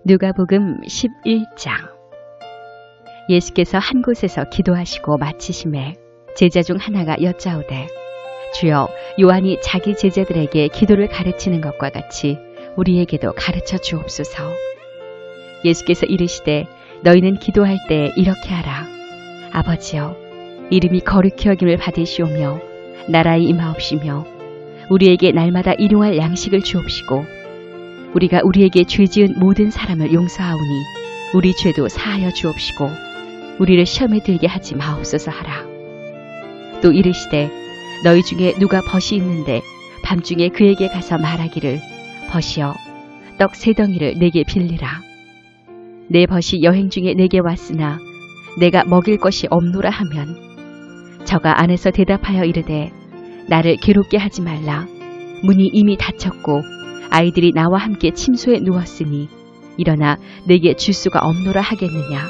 누가복음 11장. 예수께서 한 곳에서 기도하시고 마치심에 제자 중 하나가 여짜오되, 주여, 요한이 자기 제자들에게 기도를 가르치는 것과 같이 우리에게도 가르쳐 주옵소서. 예수께서 이르시되, 너희는 기도할 때 이렇게 하라. 아버지여, 이름이 거룩히 여김을 받으시오며 나라의 임하옵시며 우리에게 날마다 일용할 양식을 주옵시고 우리가 우리에게 죄 지은 모든 사람을 용서하오니 우리 죄도 사하여 주옵시고 우리를 시험에 들게 하지 마옵소서 하라. 또 이르시되, 너희 중에 누가 벗이 있는데 밤중에 그에게 가서 말하기를, 벗이여, 떡 3덩이를 내게 빌리라. 내 벗이 여행 중에 내게 왔으나 내가 먹일 것이 없노라 하면 저가 안에서 대답하여 이르되, 나를 괴롭게 하지 말라. 문이 이미 닫혔고 아이들이 나와 함께 침소에 누웠으니 일어나 내게 줄 수가 없노라 하겠느냐.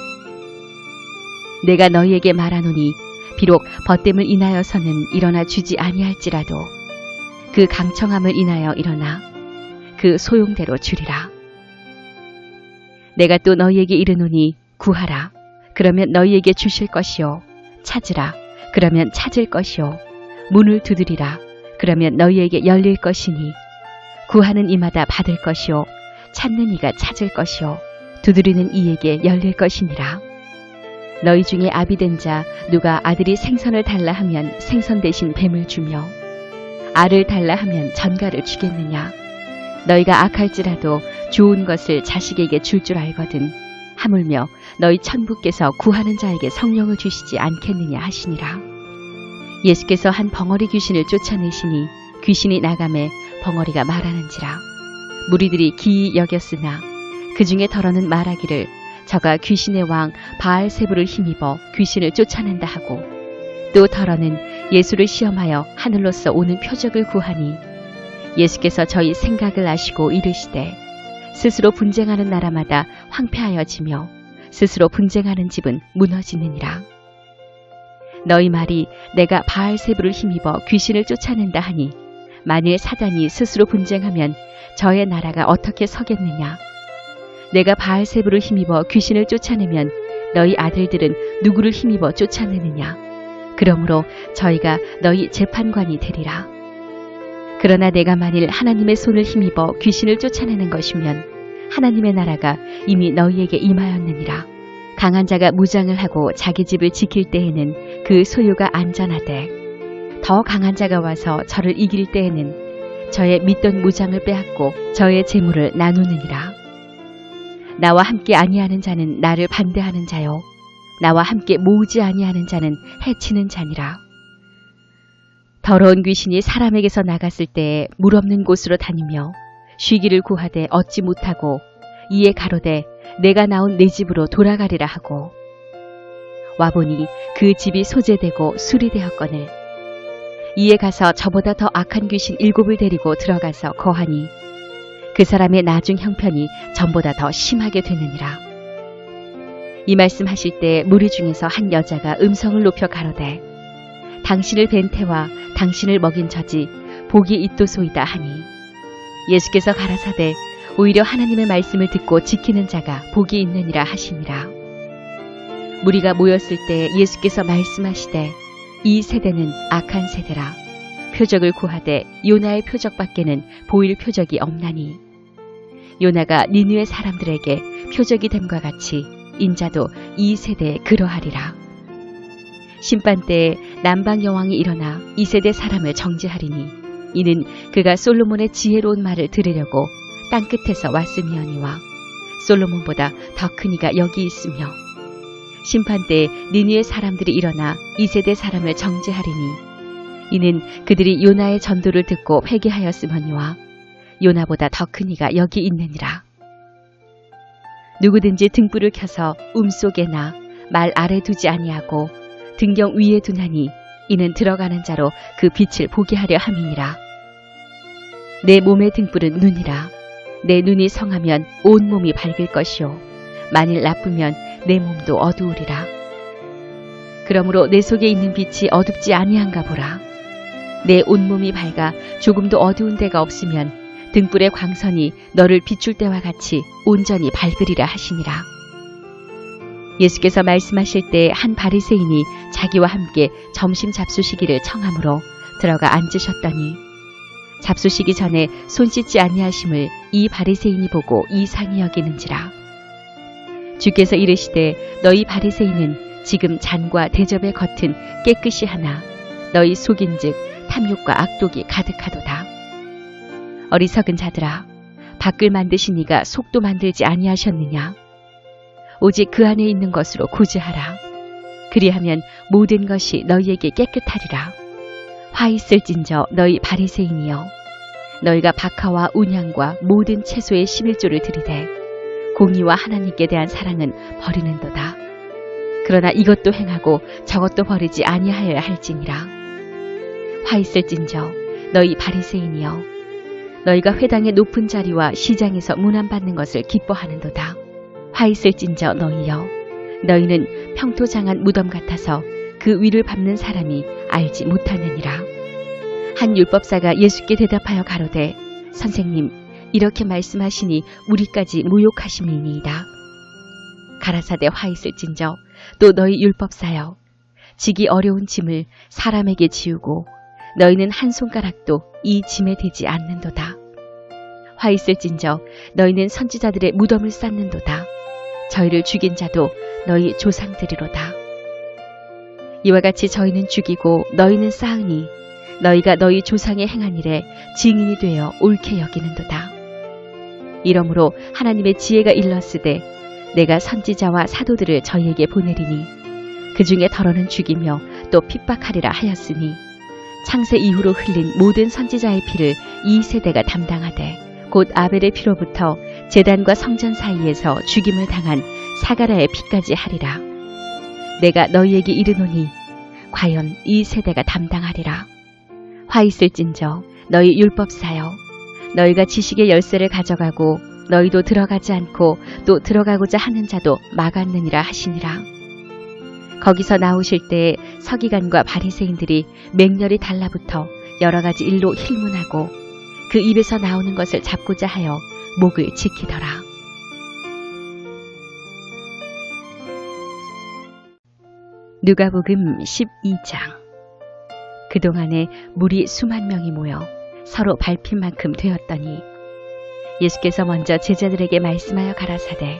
내가 너희에게 말하노니 비록 벗됨을 인하여서는 일어나 주지 아니할지라도 그 강청함을 인하여 일어나 그 소용대로 주리라. 내가 또 너희에게 이르노니 구하라. 그러면 너희에게 주실 것이요. 찾으라. 그러면 찾을 것이요. 문을 두드리라. 그러면 너희에게 열릴 것이니 구하는 이마다 받을 것이요. 찾는 이가 찾을 것이요. 두드리는 이에게 열릴 것이니라. 너희 중에 아비된 자 누가 아들이 생선을 달라 하면 생선 대신 뱀을 주며 알을 달라 하면 전갈을 주겠느냐. 너희가 악할지라도 좋은 것을 자식에게 줄 줄 알거든 하물며 너희 천부께서 구하는 자에게 성령을 주시지 않겠느냐 하시니라. 예수께서 한 벙어리 귀신을 쫓아내시니 귀신이 나가매 벙어리가 말하는지라. 무리들이 기이 여겼으나 그 중에 더러는 말하기를, 저가 귀신의 왕 바알세불을 힘입어 귀신을 쫓아낸다 하고, 또 더러는 예수를 시험하여 하늘로서 오는 표적을 구하니 예수께서 저희 생각을 아시고 이르시되, 스스로 분쟁하는 나라마다 황폐하여지며 스스로 분쟁하는 집은 무너지느니라. 너희 말이 내가 바알세불을 힘입어 귀신을 쫓아낸다 하니 만일 사단이 스스로 분쟁하면 저의 나라가 어떻게 서겠느냐. 내가 바알세불을 힘입어 귀신을 쫓아내면 너희 아들들은 누구를 힘입어 쫓아내느냐. 그러므로 저희가 너희 재판관이 되리라. 그러나 내가 만일 하나님의 손을 힘입어 귀신을 쫓아내는 것이면 하나님의 나라가 이미 너희에게 임하였느니라. 강한 자가 무장을 하고 자기 집을 지킬 때에는 그 소유가 안전하되, 더 강한 자가 와서 저를 이길 때에는 저의 믿던 무장을 빼앗고 저의 재물을 나누느니라. 나와 함께 아니하는 자는 나를 반대하는 자요, 나와 함께 모으지 아니하는 자는 해치는 자니라. 더러운 귀신이 사람에게서 나갔을 때에 물 없는 곳으로 다니며 쉬기를 구하되 얻지 못하고 이에 가로되, 내가 나온 내 집으로 돌아가리라 하고 와보니 그 집이 소재되고 수리되었거늘 이에 가서 저보다 더 악한 귀신 7을 데리고 들어가서 거하니 그 사람의 나중 형편이 전보다 더 심하게 되느니라. 이 말씀 하실 때 무리 중에서 한 여자가 음성을 높여 가로되, 당신을 뵌 태와 당신을 먹인 저지 복이 있도소이다 하니, 예수께서 가라사대, 오히려 하나님의 말씀을 듣고 지키는 자가 복이 있느니라 하시니라. 무리가 모였을 때 예수께서 말씀하시되, 이 세대는 악한 세대라. 표적을 구하되 요나의 표적밖에는 보일 표적이 없나니, 요나가 니느웨 사람들에게 표적이 됨과 같이 인자도 이 세대에 그러하리라. 심판 때에 남방 여왕이 일어나 이 세대 사람을 정죄하리니, 이는 그가 솔로몬의 지혜로운 말을 들으려고 땅끝에서 왔음이오니와 솔로몬보다 더 큰 이가 여기 있으며, 심판 때에 니느웨 사람들이 일어나 이 세대 사람을 정죄하리니, 이는 그들이 요나의 전도를 듣고 회개하였으머니와 요나보다 더 큰 이가 여기 있느니라. 누구든지 등불을 켜서 속에나 말 아래 두지 아니하고 등경 위에 두나니 이는 들어가는 자로 그 빛을 보게 하려 함이니라. 내 몸의 등불은 눈이라. 내 눈이 성하면 온 몸이 밝을 것이요 만일 나쁘면 내 몸도 어두우리라. 그러므로 내 속에 있는 빛이 어둡지 아니한가 보라. 내 온몸이 밝아 조금도 어두운 데가 없으면 등불의 광선이 너를 비출 때와 같이 온전히 밝으리라 하시니라. 예수께서 말씀하실 때 한 바리새인이 자기와 함께 점심 잡수시기를 청함으로 들어가 앉으셨더니 잡수시기 전에 손 씻지 아니하심을 이 바리새인이 보고 이상히 여기는지라. 주께서 이르시되 너희 바리새인은 지금 잔과 대접의 겉은 깨끗이 하나 너희 속인즉 탐욕과 악독이 가득하도다. 어리석은 자들아, 밖을 만드신 이가 속도 만들지 아니하셨느냐? 오직 그 안에 있는 것으로 구제하라. 그리하면 모든 것이 너희에게 깨끗하리라. 화 있을진저 너희 바리새인이여, 너희가 박하와 운양과 모든 채소의 11조를 드리되 공의와 하나님께 대한 사랑은 버리는도다. 그러나 이것도 행하고 저것도 버리지 아니하여야 할지니라. 화 있을진저 너희 바리새인이여, 너희가 회당의 높은 자리와 시장에서 문안받는 것을 기뻐하는도다. 화 있을진저 너희여, 너희는 평토장한 무덤 같아서 그 위를 밟는 사람이 알지 못하느니라. 한 율법사가 예수께 대답하여 가로되 선생님, 이렇게 말씀하시니 우리까지 모욕하심이니이다. 가라사대 화 있을진저 또 너희 율법사여, 지기 어려운 짐을 사람에게 지우고 너희는 한 손가락도 이 짐에 대지 않는도다. 화 있을진저 너희는 선지자들의 무덤을 쌓는도다. 저희를 죽인 자도 너희 조상들이로다. 이와 같이 저희는 죽이고 너희는 쌓으니 너희가 너희 조상의 행한 일에 증인이 되어 옳게 여기는도다. 이러므로 하나님의 지혜가 일렀으되 내가 선지자와 사도들을 저희에게 보내리니 그 중에 더러는 죽이며 또 핍박하리라 하였으니 창세 이후로 흘린 모든 선지자의 피를 이 세대가 담당하되 곧 아벨의 피로부터 제단과 성전 사이에서 죽임을 당한 사가랴의 피까지 하리라. 내가 너희에게 이르노니 과연 이 세대가 담당하리라. 화 있을진저 너희 율법사여, 너희가 지식의 열쇠를 가져가고 너희도 들어가지 않고 또 들어가고자 하는 자도 막았느니라 하시니라. 거기서 나오실 때에 서기관과 바리새인들이 맹렬히 달라붙어 여러 가지 일로 힐문하고 그 입에서 나오는 것을 잡고자 하여 목을 지키더라. 누가복음 12장. 그동안에 무리 수만 명이 모여 서로 밟힌 만큼 되었더니 예수께서 먼저 제자들에게 말씀하여 가라사대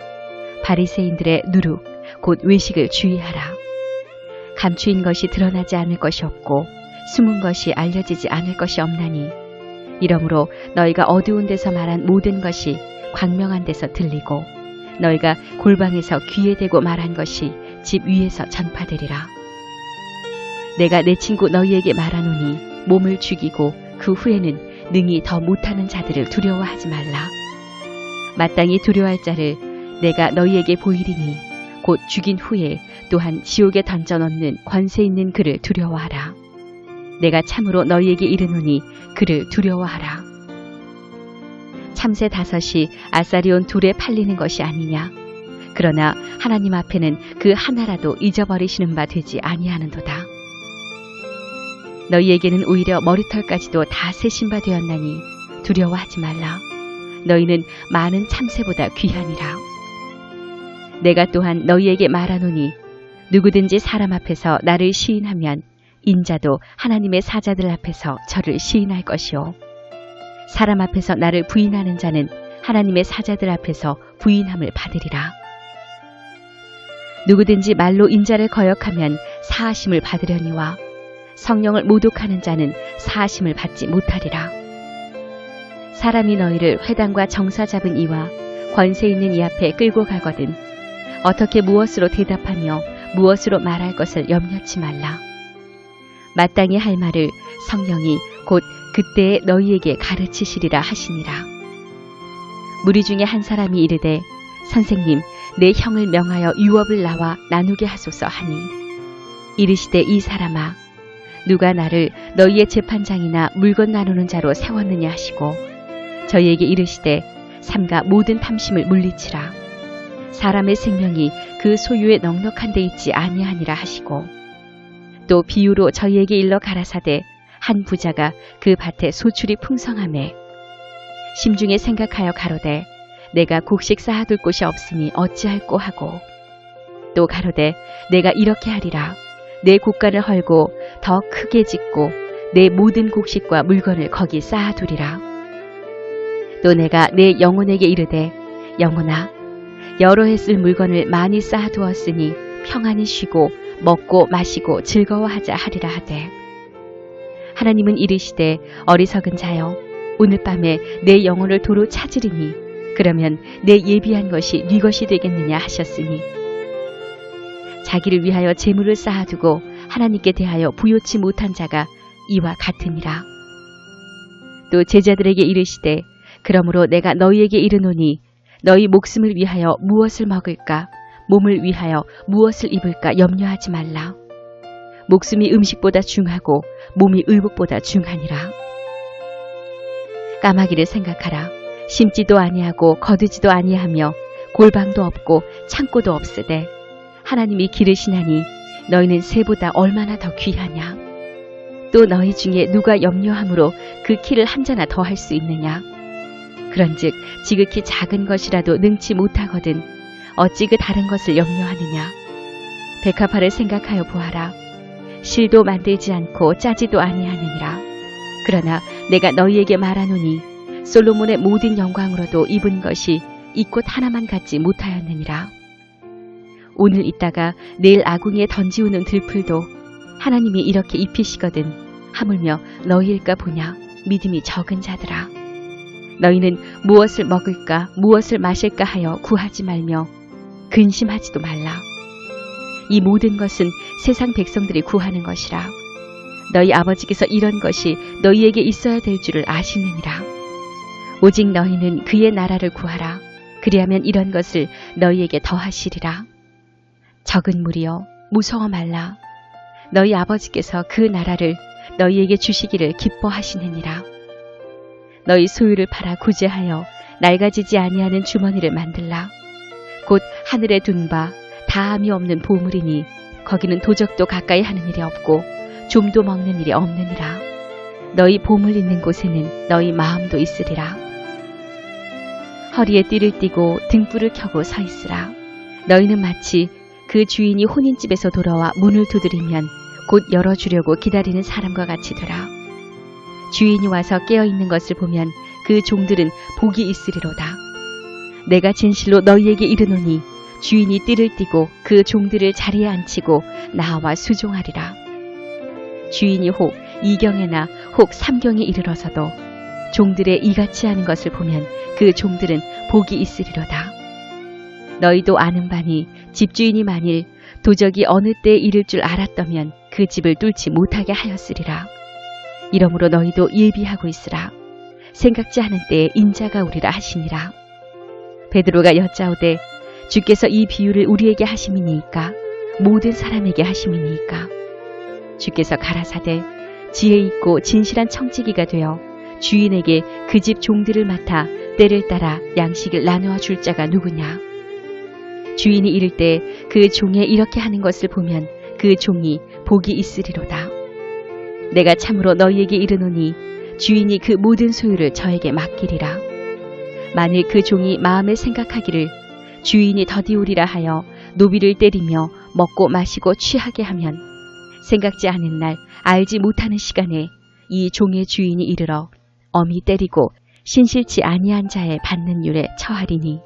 바리새인들의 누룩 곧 외식을 주의하라. 감추인 것이 드러나지 않을 것이 없고 숨은 것이 알려지지 않을 것이 없나니 이러므로 너희가 어두운 데서 말한 모든 것이 광명한 데서 들리고 너희가 골방에서 귀에 대고 말한 것이 집 위에서 전파되리라. 내가 내 친구 너희에게 말하노니 몸을 죽이고 그 후에는 능히 더 못하는 자들을 두려워하지 말라. 마땅히 두려워할 자를 내가 너희에게 보이리니 곧 죽인 후에 또한 지옥에 던져넣는 권세 있는 그를 두려워하라. 내가 참으로 너희에게 이르노니 그를 두려워하라. 참새 5이 아사리온 2에 팔리는 것이 아니냐. 그러나 하나님 앞에는 그 하나라도 잊어버리시는 바 되지 아니하는도다. 너희에게는 오히려 머리털까지도 다 세신 바 되었나니 두려워하지 말라. 너희는 많은 참새보다 귀하니라. 내가 또한 너희에게 말하노니 누구든지 사람 앞에서 나를 시인하면 인자도 하나님의 사자들 앞에서 저를 시인할 것이요. 사람 앞에서 나를 부인하는 자는 하나님의 사자들 앞에서 부인함을 받으리라. 누구든지 말로 인자를 거역하면 사하심을 받으려니와 성령을 모독하는 자는 사하심을 받지 못하리라. 사람이 너희를 회당과 정사 잡은 이와 권세 있는 이 앞에 끌고 가거든 어떻게 무엇으로 대답하며 무엇으로 말할 것을 염려치 말라. 마땅히 할 말을 성령이 곧 그때에 너희에게 가르치시리라 하시니라. 무리 중에 한 사람이 이르되 선생님, 내 형을 명하여 유업을 나와 나누게 하소서 하니 이르시되 이 사람아, 누가 나를 너희의 재판장이나 물건 나누는 자로 세웠느냐 하시고 저희에게 이르시되 삼가 모든 탐심을 물리치라. 사람의 생명이 그 소유에 넉넉한 데 있지 아니하니라 하시고 또 비유로 저희에게 일러 가라사대 한 부자가 그 밭에 소출이 풍성하매 심중에 생각하여 가로되 내가 곡식 쌓아둘 곳이 없으니 어찌할꼬 하고 또 가로되 내가 이렇게 하리라 내 곡간을 헐고 더 크게 짓고 내 모든 곡식과 물건을 거기 쌓아두리라. 또 내가 내 영혼에게 이르되 영혼아 여러 해 쓸 물건을 많이 쌓아두었으니 평안히 쉬고 먹고 마시고 즐거워하자 하리라 하되 하나님은 이르시되 어리석은 자여 오늘 밤에 내 영혼을 도로 찾으리니 그러면 내 예비한 것이 네 것이 되겠느냐 하셨으니 자기를 위하여 재물을 쌓아두고 하나님께 대하여 부요치 못한 자가 이와 같으니라. 또 제자들에게 이르시되 그러므로 내가 너희에게 이르노니 너희 목숨을 위하여 무엇을 먹을까 몸을 위하여 무엇을 입을까 염려하지 말라. 목숨이 음식보다 중하고 몸이 의복보다 중하니라. 까마귀를 생각하라. 심지도 아니하고 거두지도 아니하며 골방도 없고 창고도 없으되 하나님이 기르시나니 너희는 새보다 얼마나 더 귀하냐. 또 너희 중에 누가 염려함으로 그 키를 한 자나 더 할 수 있느냐. 그런즉 지극히 작은 것이라도 능치 못하거든 어찌 그 다른 것을 염려하느냐. 백합화를 생각하여 보아라. 실도 만들지 않고 짜지도 아니하느니라. 그러나 내가 너희에게 말하노니 솔로몬의 모든 영광으로도 입은 것이 이 꽃 하나만 갖지 못하였느니라. 오늘 있다가 내일 아궁이에 던지우는 들풀도 하나님이 이렇게 입히시거든 하물며 너희일까 보냐. 믿음이 적은 자들아. 너희는 무엇을 먹을까 무엇을 마실까 하여 구하지 말며 근심하지도 말라. 이 모든 것은 세상 백성들이 구하는 것이라. 너희 아버지께서 이런 것이 너희에게 있어야 될 줄을 아시느니라. 오직 너희는 그의 나라를 구하라. 그리하면 이런 것을 너희에게 더하시리라. 적은 무리여 무서워 말라. 너희 아버지께서 그 나라를 너희에게 주시기를 기뻐하시느니라. 너희 소유를 팔아 구제하여 낡아지지 아니하는 주머니를 만들라. 곧 하늘에 둔 바 다함이 없는 보물이니 거기는 도적도 가까이 하는 일이 없고 좀도 먹는 일이 없느니라. 너희 보물 있는 곳에는 너희 마음도 있으리라. 허리에 띠를 띠고 등불을 켜고 서 있으라. 너희는 마치 그 주인이 혼인집에서 돌아와 문을 두드리면 곧 열어주려고 기다리는 사람과 같이 되라. 주인이 와서 깨어있는 것을 보면 그 종들은 복이 있으리로다. 내가 진실로 너희에게 이르노니 주인이 띠를 띠고 그 종들을 자리에 앉히고 나와 수종하리라. 주인이 혹 2경에나 혹 3경에 이르러서도 종들의 이같이 하는 것을 보면 그 종들은 복이 있으리로다. 너희도 아는 바니 집주인이 만일 도적이 어느 때에 이를 줄 알았다면 그 집을 뚫지 못하게 하였으리라. 이러므로 너희도 예비하고 있으라. 생각지 않은 때에 인자가 오리라 하시니라. 베드로가 여짜오되 주께서 이 비유를 우리에게 하심이니이까 모든 사람에게 하심이니이까. 주께서 가라사대 지혜 있고 진실한 청지기가 되어 주인에게 그 집 종들을 맡아 때를 따라 양식을 나누어 줄 자가 누구냐. 주인이 이를 때 그 종에 이렇게 하는 것을 보면 그 종이 복이 있으리로다. 내가 참으로 너희에게 이르노니 주인이 그 모든 소유를 저에게 맡기리라. 만일 그 종이 마음에 생각하기를 주인이 더디우리라 하여 노비를 때리며 먹고 마시고 취하게 하면 생각지 않은 날 알지 못하는 시간에 이 종의 주인이 이르러 엄히 때리고 신실치 아니한 자의 받는 율에 처하리니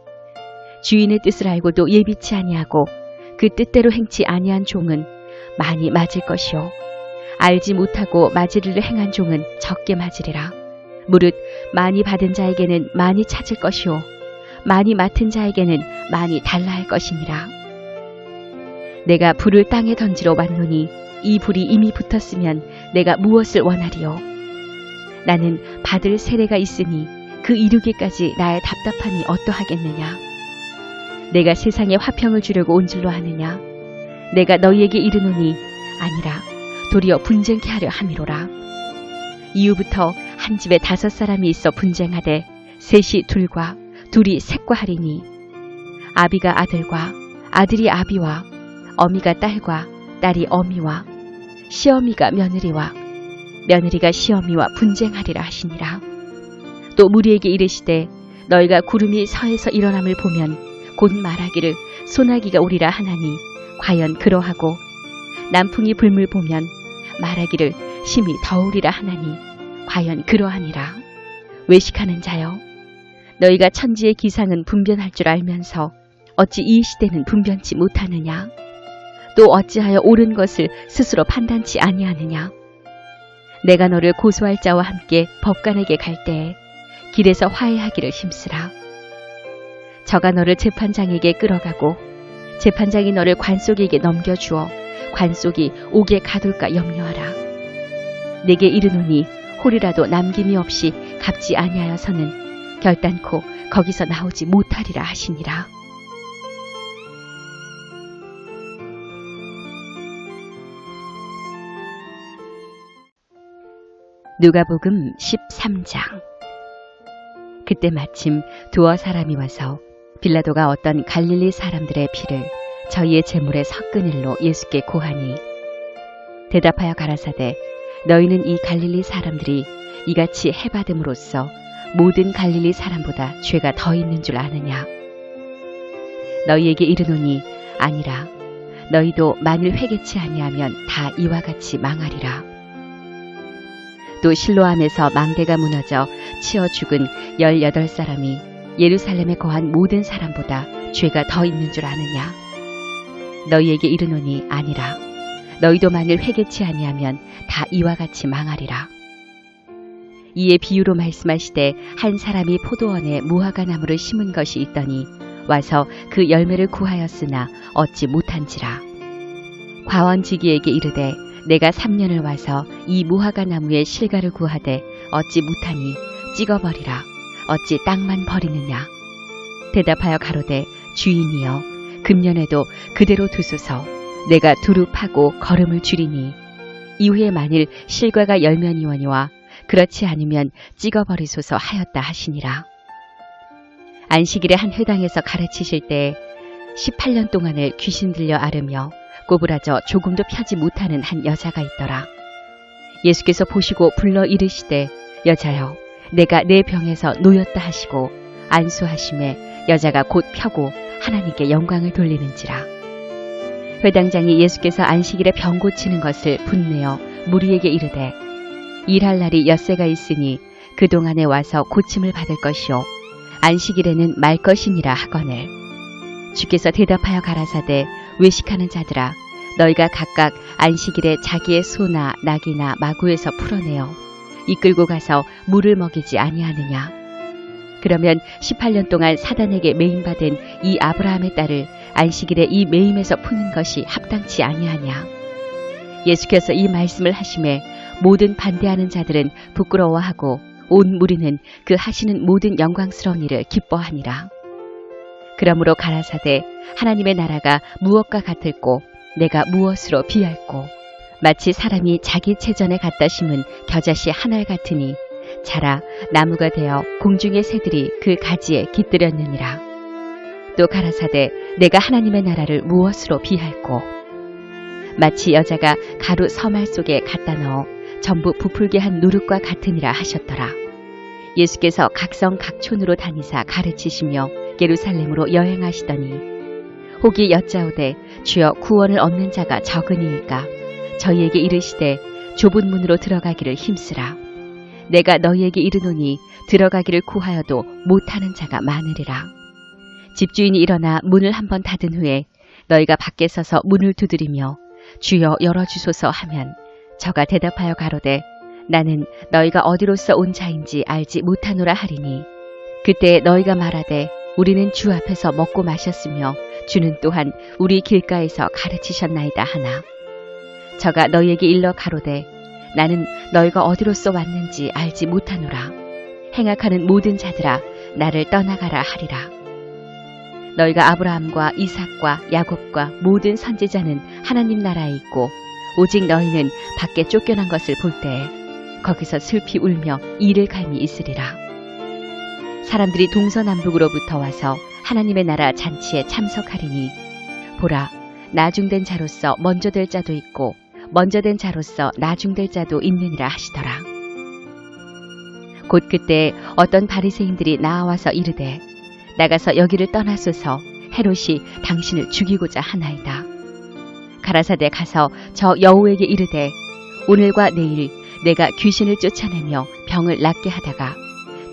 주인의 뜻을 알고도 예비치 아니하고 그 뜻대로 행치 아니한 종은 많이 맞을 것이요 알지 못하고 맞으리를 행한 종은 적게 맞으리라. 무릇 많이 받은 자에게는 많이 찾을 것이요 많이 맡은 자에게는 많이 달라 할 것이니라. 내가 불을 땅에 던지러 왔노니 이 불이 이미 붙었으면 내가 무엇을 원하리요. 나는 받을 세례가 있으니 그 이루기까지 나의 답답함이 어떠하겠느냐. 내가 세상에 화평을 주려고 온 줄로 아느냐. 내가 너희에게 이르노니 아니라 도리어 분쟁케 하려 함이로라. 이후부터 한 집에 5사람이 있어 분쟁하되 셋이 둘과 둘이 셋과 하리니 아비가 아들과 아들이 아비와 어미가 딸과 딸이 어미와 시어미가 며느리와 며느리가 시어미와 분쟁하리라 하시니라. 또 무리에게 이르시되 너희가 구름이 서에서 일어남을 보면 곧 말하기를 소나기가 오리라 하나니 과연 그러하고 남풍이 불물 보면 말하기를 심히 더우리라 하나니 과연 그러하니라. 외식하는 자여, 너희가 천지의 기상은 분변할 줄 알면서 어찌 이 시대는 분변치 못하느냐? 또 어찌하여 옳은 것을 스스로 판단치 아니하느냐? 내가 너를 고소할 자와 함께 법관에게 갈 때에 길에서 화해하기를 힘쓰라. 저가 너를 재판장에게 끌어가고 재판장이 너를 관속에게 넘겨주어 관속이 옥에 가둘까 염려하라. 내게 이르노니 홀이라도 남김이 없이 갚지 아니하여서는 결단코 거기서 나오지 못하리라 하시니라. 누가복음 13장. 그때 마침 두어 사람이 와서 빌라도가 어떤 갈릴리 사람들의 피를 저희의 제물에 섞은 일로 예수께 고하니 대답하여 가라사대 너희는 이 갈릴리 사람들이 이같이 해받음으로써 모든 갈릴리 사람보다 죄가 더 있는 줄 아느냐? 너희에게 이르노니 아니라. 너희도 만일 회개치 아니하면 다 이와 같이 망하리라. 또 실로암에서 망대가 무너져 치어 죽은 18사람이 예루살렘에 거한 모든 사람보다 죄가 더 있는 줄 아느냐? 너희에게 이르노니 아니라. 너희도 만일 회개치 아니하면 다 이와 같이 망하리라. 이에 비유로 말씀하시되 한 사람이 포도원에 무화과 나무를 심은 것이 있더니 와서 그 열매를 구하였으나 얻지 못한지라. 과원지기에게 이르되 내가 3년을 와서 이 무화과 나무의 실과를 구하되 얻지 못하니 찍어버리라. 어찌 땅만 버리느냐? 대답하여 가로되 주인이여 금년에도 그대로 두소서. 내가 두루 파고 거름을 줄이니 이후에 만일 실과가 열면이거니와 그렇지 않으면 찍어버리소서 하였다 하시니라. 안식일에 한 회당에서 가르치실 때 18년 동안을 귀신 들려 앓으며 꼬부라져 조금도 펴지 못하는 한 여자가 있더라. 예수께서 보시고 불러 이르시되 여자여 내가 내 병에서 놓였다 하시고 안수하심에 여자가 곧 펴고 하나님께 영광을 돌리는지라. 회당장이 예수께서 안식일에 병 고치는 것을 분내어 무리에게 이르되 일할 날이 엿새가 있으니 그동안에 와서 고침을 받을 것이요 안식일에는 말 것이니라 하거늘. 주께서 대답하여 가라사대 외식하는 자들아 너희가 각각 안식일에 자기의 소나 낙이나 마구에서 풀어내어 이끌고 가서 물을 먹이지 아니하느냐. 그러면 18년 동안 사단에게 매임받은 이 아브라함의 딸을 안식일에 이 매임에서 푸는 것이 합당치 아니하냐. 예수께서 이 말씀을 하심에 모든 반대하는 자들은 부끄러워하고 온 무리는 그 하시는 모든 영광스러운 일을 기뻐하니라. 그러므로 가라사대 하나님의 나라가 무엇과 같을꼬 내가 무엇으로 비할꼬. 마치 사람이 자기 체전에 갖다 심은 겨자씨 한 알 같으니 자라 나무가 되어 공중의 새들이 그 가지에 깃들였느니라. 또 가라사대 내가 하나님의 나라를 무엇으로 비할꼬. 마치 여자가 가루 서말 속에 갖다 넣어 전부 부풀게 한 누룩과 같으니라 하셨더라. 예수께서 각성 각촌으로 다니사 가르치시며 예루살렘으로 여행하시더니 혹이 여짜오되 주여 구원을 얻는 자가 적으니이까 저희에게 이르시되 좁은 문으로 들어가기를 힘쓰라. 내가 너희에게 이르노니 들어가기를 구하여도 못하는 자가 많으리라. 집주인이 일어나 문을 한번 닫은 후에 너희가 밖에 서서 문을 두드리며 주여 열어주소서 하면 저가 대답하여 가로되 나는 너희가 어디로서 온 자인지 알지 못하노라 하리니 그때 너희가 말하되 우리는 주 앞에서 먹고 마셨으며 주는 또한 우리 길가에서 가르치셨나이다 하나. 저가 너희에게 일러 가로되 나는 너희가 어디로서 왔는지 알지 못하노라. 행악하는 모든 자들아 나를 떠나가라 하리라. 너희가 아브라함과 이삭과 야곱과 모든 선지자는 하나님 나라에 있고 오직 너희는 밖에 쫓겨난 것을 볼 때에 거기서 슬피 울며 이를 갈미 있으리라. 사람들이 동서남북으로부터 와서 하나님의 나라 잔치에 참석하리니 보라 나중된 자로서 먼저 될 자도 있고 먼저 된 자로서 나중될 자도 있느니라 하시더라. 곧 그때 어떤 바리새인들이 나와서 이르되 나가서 여기를 떠나소서 헤롯이 당신을 죽이고자 하나이다. 가라사대 가서 저 여우에게 이르되 오늘과 내일 내가 귀신을 쫓아내며 병을 낫게 하다가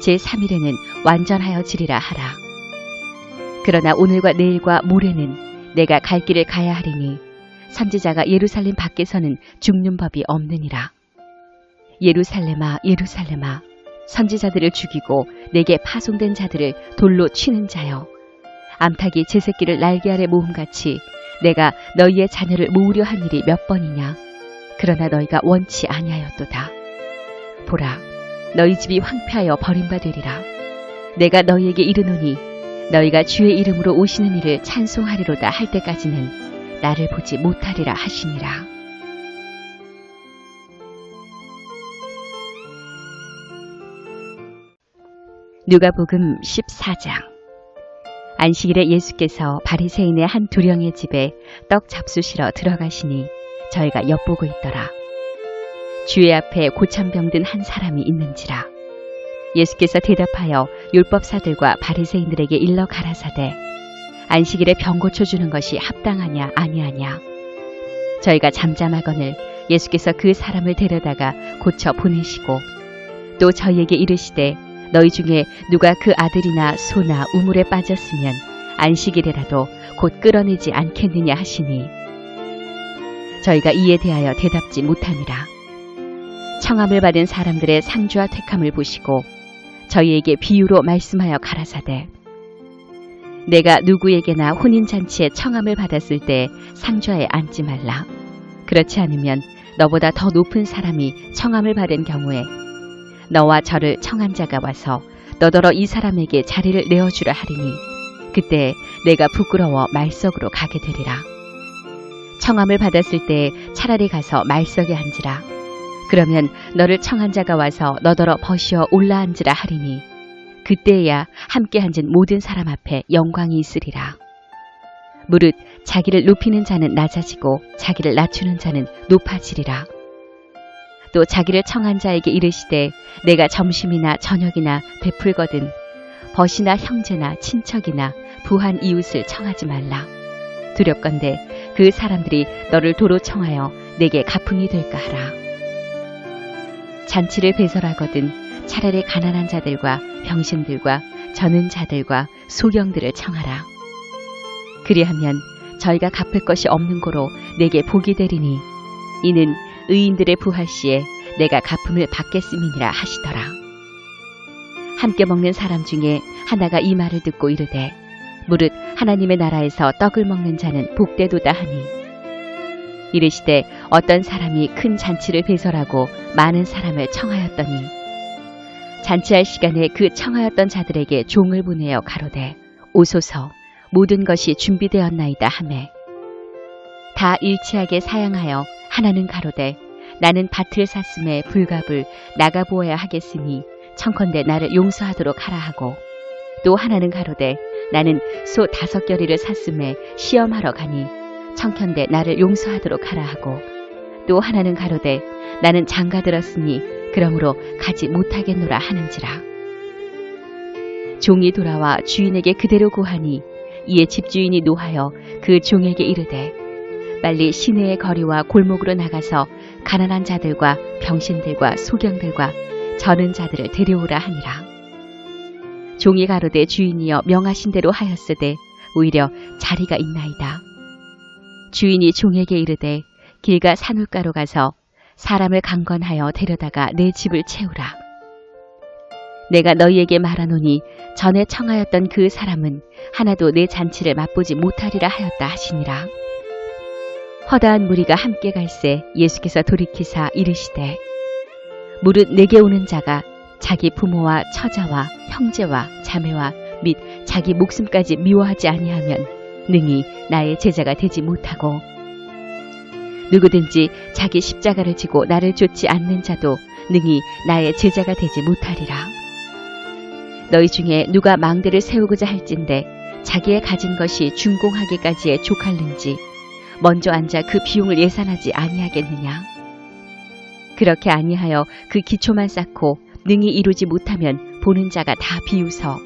제3일에는 완전하여 지리라 하라. 그러나 오늘과 내일과 모레는 내가 갈 길을 가야 하리니 선지자가 예루살렘 밖에서는 죽는 법이 없느니라. 예루살렘아 예루살렘아 선지자들을 죽이고 내게 파송된 자들을 돌로 치는 자여 암탉이 제 새끼를 날개 아래 모음같이 내가 너희의 자녀를 모으려 한 일이 몇 번이냐. 그러나 너희가 원치 아니하였도다. 보라 너희 집이 황폐하여 버림바 되리라. 내가 너희에게 이르노니 너희가 주의 이름으로 오시는 이를 찬송하리로다 할 때까지는 나를 보지 못하리라 하시니라. 누가복음 14장. 안식일에 예수께서 바리새인의 한 두령의 집에 떡 잡수시러 들어가시니 저희가 엿보고 있더라. 주의 앞에 고참병 든 한 사람이 있는지라. 예수께서 대답하여 율법사들과 바리새인들에게 일러 가라사대 안식일에 병 고쳐주는 것이 합당하냐 아니하냐. 저희가 잠잠하거늘 예수께서 그 사람을 데려다가 고쳐 보내시고 또 저희에게 이르시되 너희 중에 누가 그 아들이나 소나 우물에 빠졌으면 안식일에라도 곧 끌어내지 않겠느냐 하시니 저희가 이에 대하여 대답지 못하니라. 청함을 받은 사람들의 상주와 택함을 보시고 저희에게 비유로 말씀하여 가라사대 내가 누구에게나 혼인잔치에 청함을 받았을 때 상좌에 앉지 말라. 그렇지 않으면 너보다 더 높은 사람이 청함을 받은 경우에 너와 저를 청한 자가 와서 너더러 이 사람에게 자리를 내어주라 하리니 그때 내가 부끄러워 말석으로 가게 되리라. 청함을 받았을 때 차라리 가서 말석에 앉으라. 그러면 너를 청한 자가 와서 너더러 버시어 올라앉으라 하리니 그때야 함께 앉은 모든 사람 앞에 영광이 있으리라. 무릇 자기를 높이는 자는 낮아지고 자기를 낮추는 자는 높아지리라. 또 자기를 청한 자에게 이르시되 내가 점심이나 저녁이나 베풀거든 벗이나 형제나 친척이나 부한 이웃을 청하지 말라. 두렵건대 그 사람들이 너를 도로 청하여 내게 가풍이 될까 하라. 잔치를 배설하거든 차라리 가난한 자들과 병신들과 저는 자들과 소경들을 청하라. 그리하면 저희가 갚을 것이 없는 고로 내게 복이 되리니 이는 의인들의 부활 시에 내가 갚음을 받겠음이니라 하시더라. 함께 먹는 사람 중에 하나가 이 말을 듣고 이르되 무릇 하나님의 나라에서 떡을 먹는 자는 복되도다 하니 이르시되 어떤 사람이 큰 잔치를 배설하고 많은 사람을 청하였더니 잔치할 시간에 그 청하였던 자들에게 종을 보내어 가로되 오소서 모든 것이 준비되었나이다 하매 다 일치하게 사양하여 하나는 가로되 나는 밭을 샀음에 불갑을 나가보아야 하겠으니 청컨대 나를 용서하도록 하라 하고 또 하나는 가로되 나는 소 5겨리를 샀음에 시험하러 가니 청컨대 나를 용서하도록 하라 하고 또 하나는 가로되 나는 장가 들었으니 그러므로 가지 못하겠노라 하는지라. 종이 돌아와 주인에게 그대로 고하니 이에 집주인이 노하여 그 종에게 이르되 빨리 시내의 거리와 골목으로 나가서 가난한 자들과 병신들과 소경들과 저는 자들을 데려오라 하니라. 종이 가로되 주인이여 명하신 대로 하였으되 오히려 자리가 있나이다. 주인이 종에게 이르되 길가 산울가로 가서 사람을 강건하여 데려다가 내 집을 채우라. 내가 너희에게 말하노니 전에 청하였던 그 사람은 하나도 내 잔치를 맛보지 못하리라 하였다 하시니라. 허다한 무리가 함께 갈새 예수께서 돌이키사 이르시되 무릇 내게 오는 자가 자기 부모와 처자와 형제와 자매와 및 자기 목숨까지 미워하지 아니하면 능히 나의 제자가 되지 못하고 누구든지 자기 십자가를 지고 나를 쫓지 않는 자도 능히 나의 제자가 되지 못하리라. 너희 중에 누가 망대를 세우고자 할진대 자기의 가진 것이 준공하기까지에 족할는지 먼저 앉아 그 비용을 예산하지 아니하겠느냐. 그렇게 아니하여 그 기초만 쌓고 능히 이루지 못하면 보는 자가 다 비웃어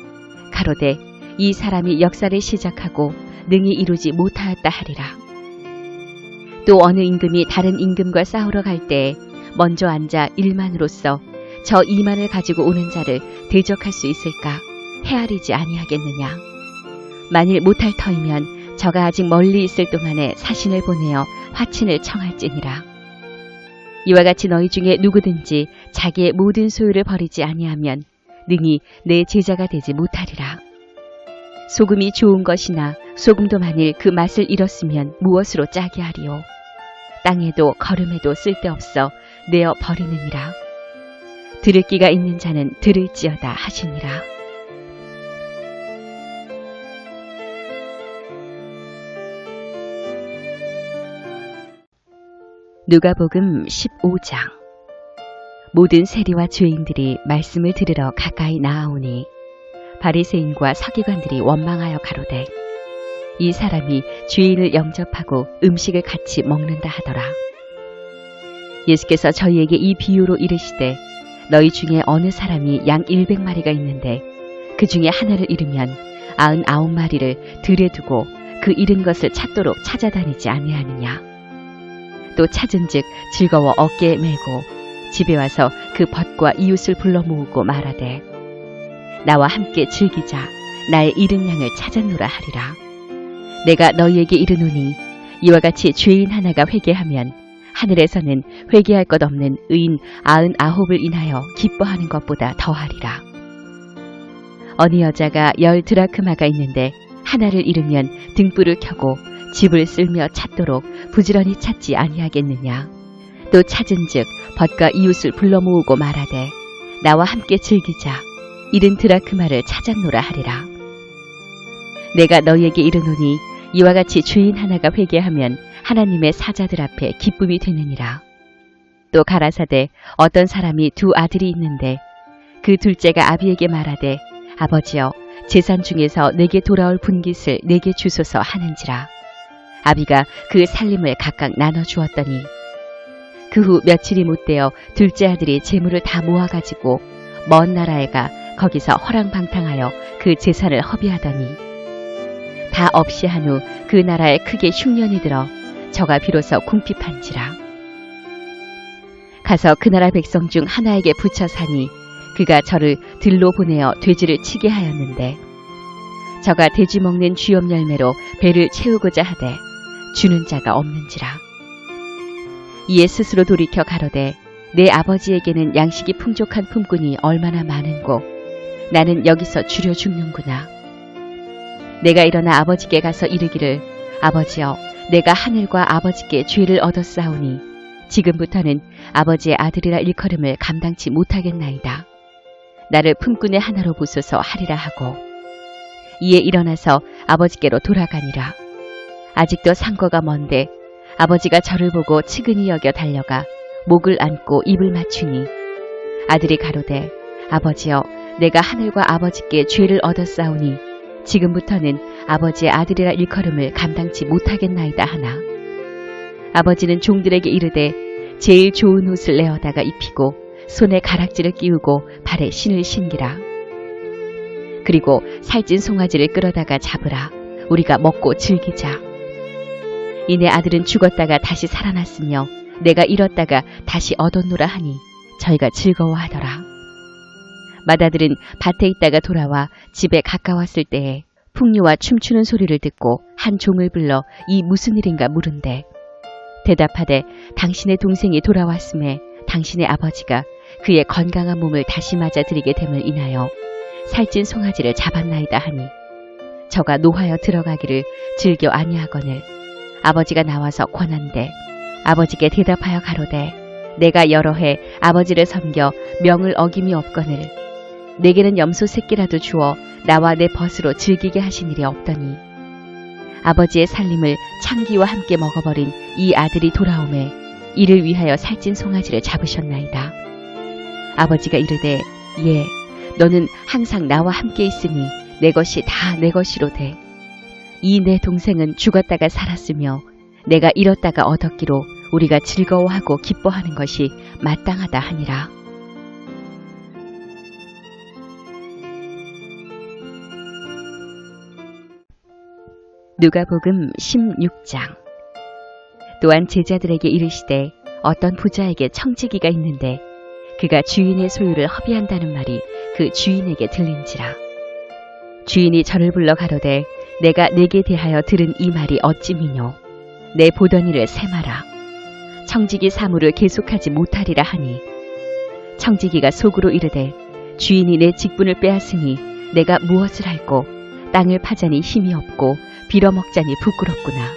가로되 이 사람이 역사를 시작하고 능히 이루지 못하였다 하리라. 또 어느 임금이 다른 임금과 싸우러 갈 때에 먼저 앉아 1만으로서 저 2만을 가지고 오는 자를 대적할 수 있을까? 헤아리지 아니하겠느냐? 만일 못할 터이면 저가 아직 멀리 있을 동안에 사신을 보내어 화친을 청할지니라. 이와 같이 너희 중에 누구든지 자기의 모든 소유를 버리지 아니하면 능히 내 제자가 되지 못하리라. 소금이 좋은 것이나 소금도 만일 그 맛을 잃었으면 무엇으로 짜게 하리요? 땅에도 거름에도 쓸데없어 내어 버리느니라. 들을 귀가 있는 자는 들을지어다 하시니라. 누가복음 15장. 모든 세리와 죄인들이 말씀을 들으러 가까이 나아오니 바리새인과 서기관들이 원망하여 가로되 이 사람이 죄인을 영접하고 음식을 같이 먹는다 하더라. 예수께서 저희에게 이 비유로 이르시되 너희 중에 어느 사람이 양 100마리가 있는데 그 중에 하나를 잃으면 99마리를 들에 두고 그 잃은 것을 찾도록 찾아다니지 아니하느냐. 또 찾은즉 즐거워 어깨에 메고 집에 와서 그 벗과 이웃을 불러 모으고 말하되 나와 함께 즐기자. 나의 잃은 양을 찾았노라 하리라. 내가 너희에게 이르노니 이와 같이 죄인 하나가 회개하면 하늘에서는 회개할 것 없는 의인 99을 인하여 기뻐하는 것보다 더하리라. 어느 여자가 10 드라크마가 있는데 하나를 잃으면 등불을 켜고 집을 쓸며 찾도록 부지런히 찾지 아니하겠느냐. 또 찾은즉 벗과 이웃을 불러 모으고 말하되 나와 함께 즐기자. 잃은 드라크마를 찾았노라 하리라. 내가 너희에게 이르노니 이와 같이 죄인 하나가 회개하면 하나님의 사자들 앞에 기쁨이 되느니라. 또 가라사대 어떤 사람이 2 아들이 있는데 그 둘째가 아비에게 말하되 아버지여 재산 중에서 내게 돌아올 분깃을 내게 주소서 하는지라. 아비가 그 살림을 각각 나눠 주었더니 그 후 며칠이 못되어 둘째 아들이 재물을 다 모아가지고 먼 나라에 가 거기서 허랑방탕하여 그 재산을 허비하더니 다 없이 한 후 그 나라에 크게 흉년이 들어 저가 비로소 궁핍한지라. 가서 그 나라 백성 중 하나에게 붙여 사니 그가 저를 들로 보내어 돼지를 치게 하였는데 저가 돼지 먹는 쥐염 열매로 배를 채우고자 하되 주는 자가 없는지라. 이에 스스로 돌이켜 가로되 내 아버지에게는 양식이 풍족한 품꾼이 얼마나 많은고 나는 여기서 주려 죽는구나. 내가 일어나 아버지께 가서 이르기를 아버지여 내가 하늘과 아버지께 죄를 얻었사오니 지금부터는 아버지의 아들이라 일컬음을 감당치 못하겠나이다. 나를 품꾼의 하나로 보소서 하리라 하고 이에 일어나서 아버지께로 돌아가니라. 아직도 상거가 먼데 아버지가 저를 보고 측은히 여겨 달려가 목을 안고 입을 맞추니 아들이 가로되 아버지여 내가 하늘과 아버지께 죄를 얻었사오니 지금부터는 아버지의 아들이라 일컬음을 감당치 못하겠나이다 하나 아버지는 종들에게 이르되 제일 좋은 옷을 내어다가 입히고 손에 가락지를 끼우고 발에 신을 신기라. 그리고 살찐 송아지를 끌어다가 잡으라. 우리가 먹고 즐기자. 이내 아들은 죽었다가 다시 살아났으며 내가 잃었다가 다시 얻었노라 하니 저희가 즐거워하더라. 맏아들은 밭에 있다가 돌아와 집에 가까웠을 때에 풍류와 춤추는 소리를 듣고 한 종을 불러 이 무슨 일인가 물은데 대답하되 당신의 동생이 돌아왔음에 당신의 아버지가 그의 건강한 몸을 다시 맞아들이게 됨을 인하여 살찐 송아지를 잡았나이다 하니 저가 노하여 들어가기를 즐겨 아니하거늘 아버지가 나와서 권한대 아버지께 대답하여 가로되 내가 여러 해 아버지를 섬겨 명을 어김이 없거늘 내게는 염소 새끼라도 주어 나와 내 벗으로 즐기게 하신 일이 없더니 아버지의 살림을 창기와 함께 먹어버린 이 아들이 돌아오매 이를 위하여 살찐 송아지를 잡으셨나이다. 아버지가 이르되 예 너는 항상 나와 함께 있으니 내 것이 다 내 것이로 돼. 이 내 동생은 죽었다가 살았으며 내가 잃었다가 얻었기로 우리가 즐거워하고 기뻐하는 것이 마땅하다 하니라. 누가복음 16장. 또한 제자들에게 이르시되 어떤 부자에게 청지기가 있는데 그가 주인의 소유를 허비한다는 말이 그 주인에게 들린지라. 주인이 저를 불러 가로되 내가 네게 대하여 들은 이 말이 어찌 미뇨. 내 보던 일을 세마라. 청지기 사무를 계속하지 못하리라 하니 청지기가 속으로 이르되 주인이 내 직분을 빼앗으니 내가 무엇을 할꼬. 땅을 파자니 힘이 없고 빌어먹자니 부끄럽구나.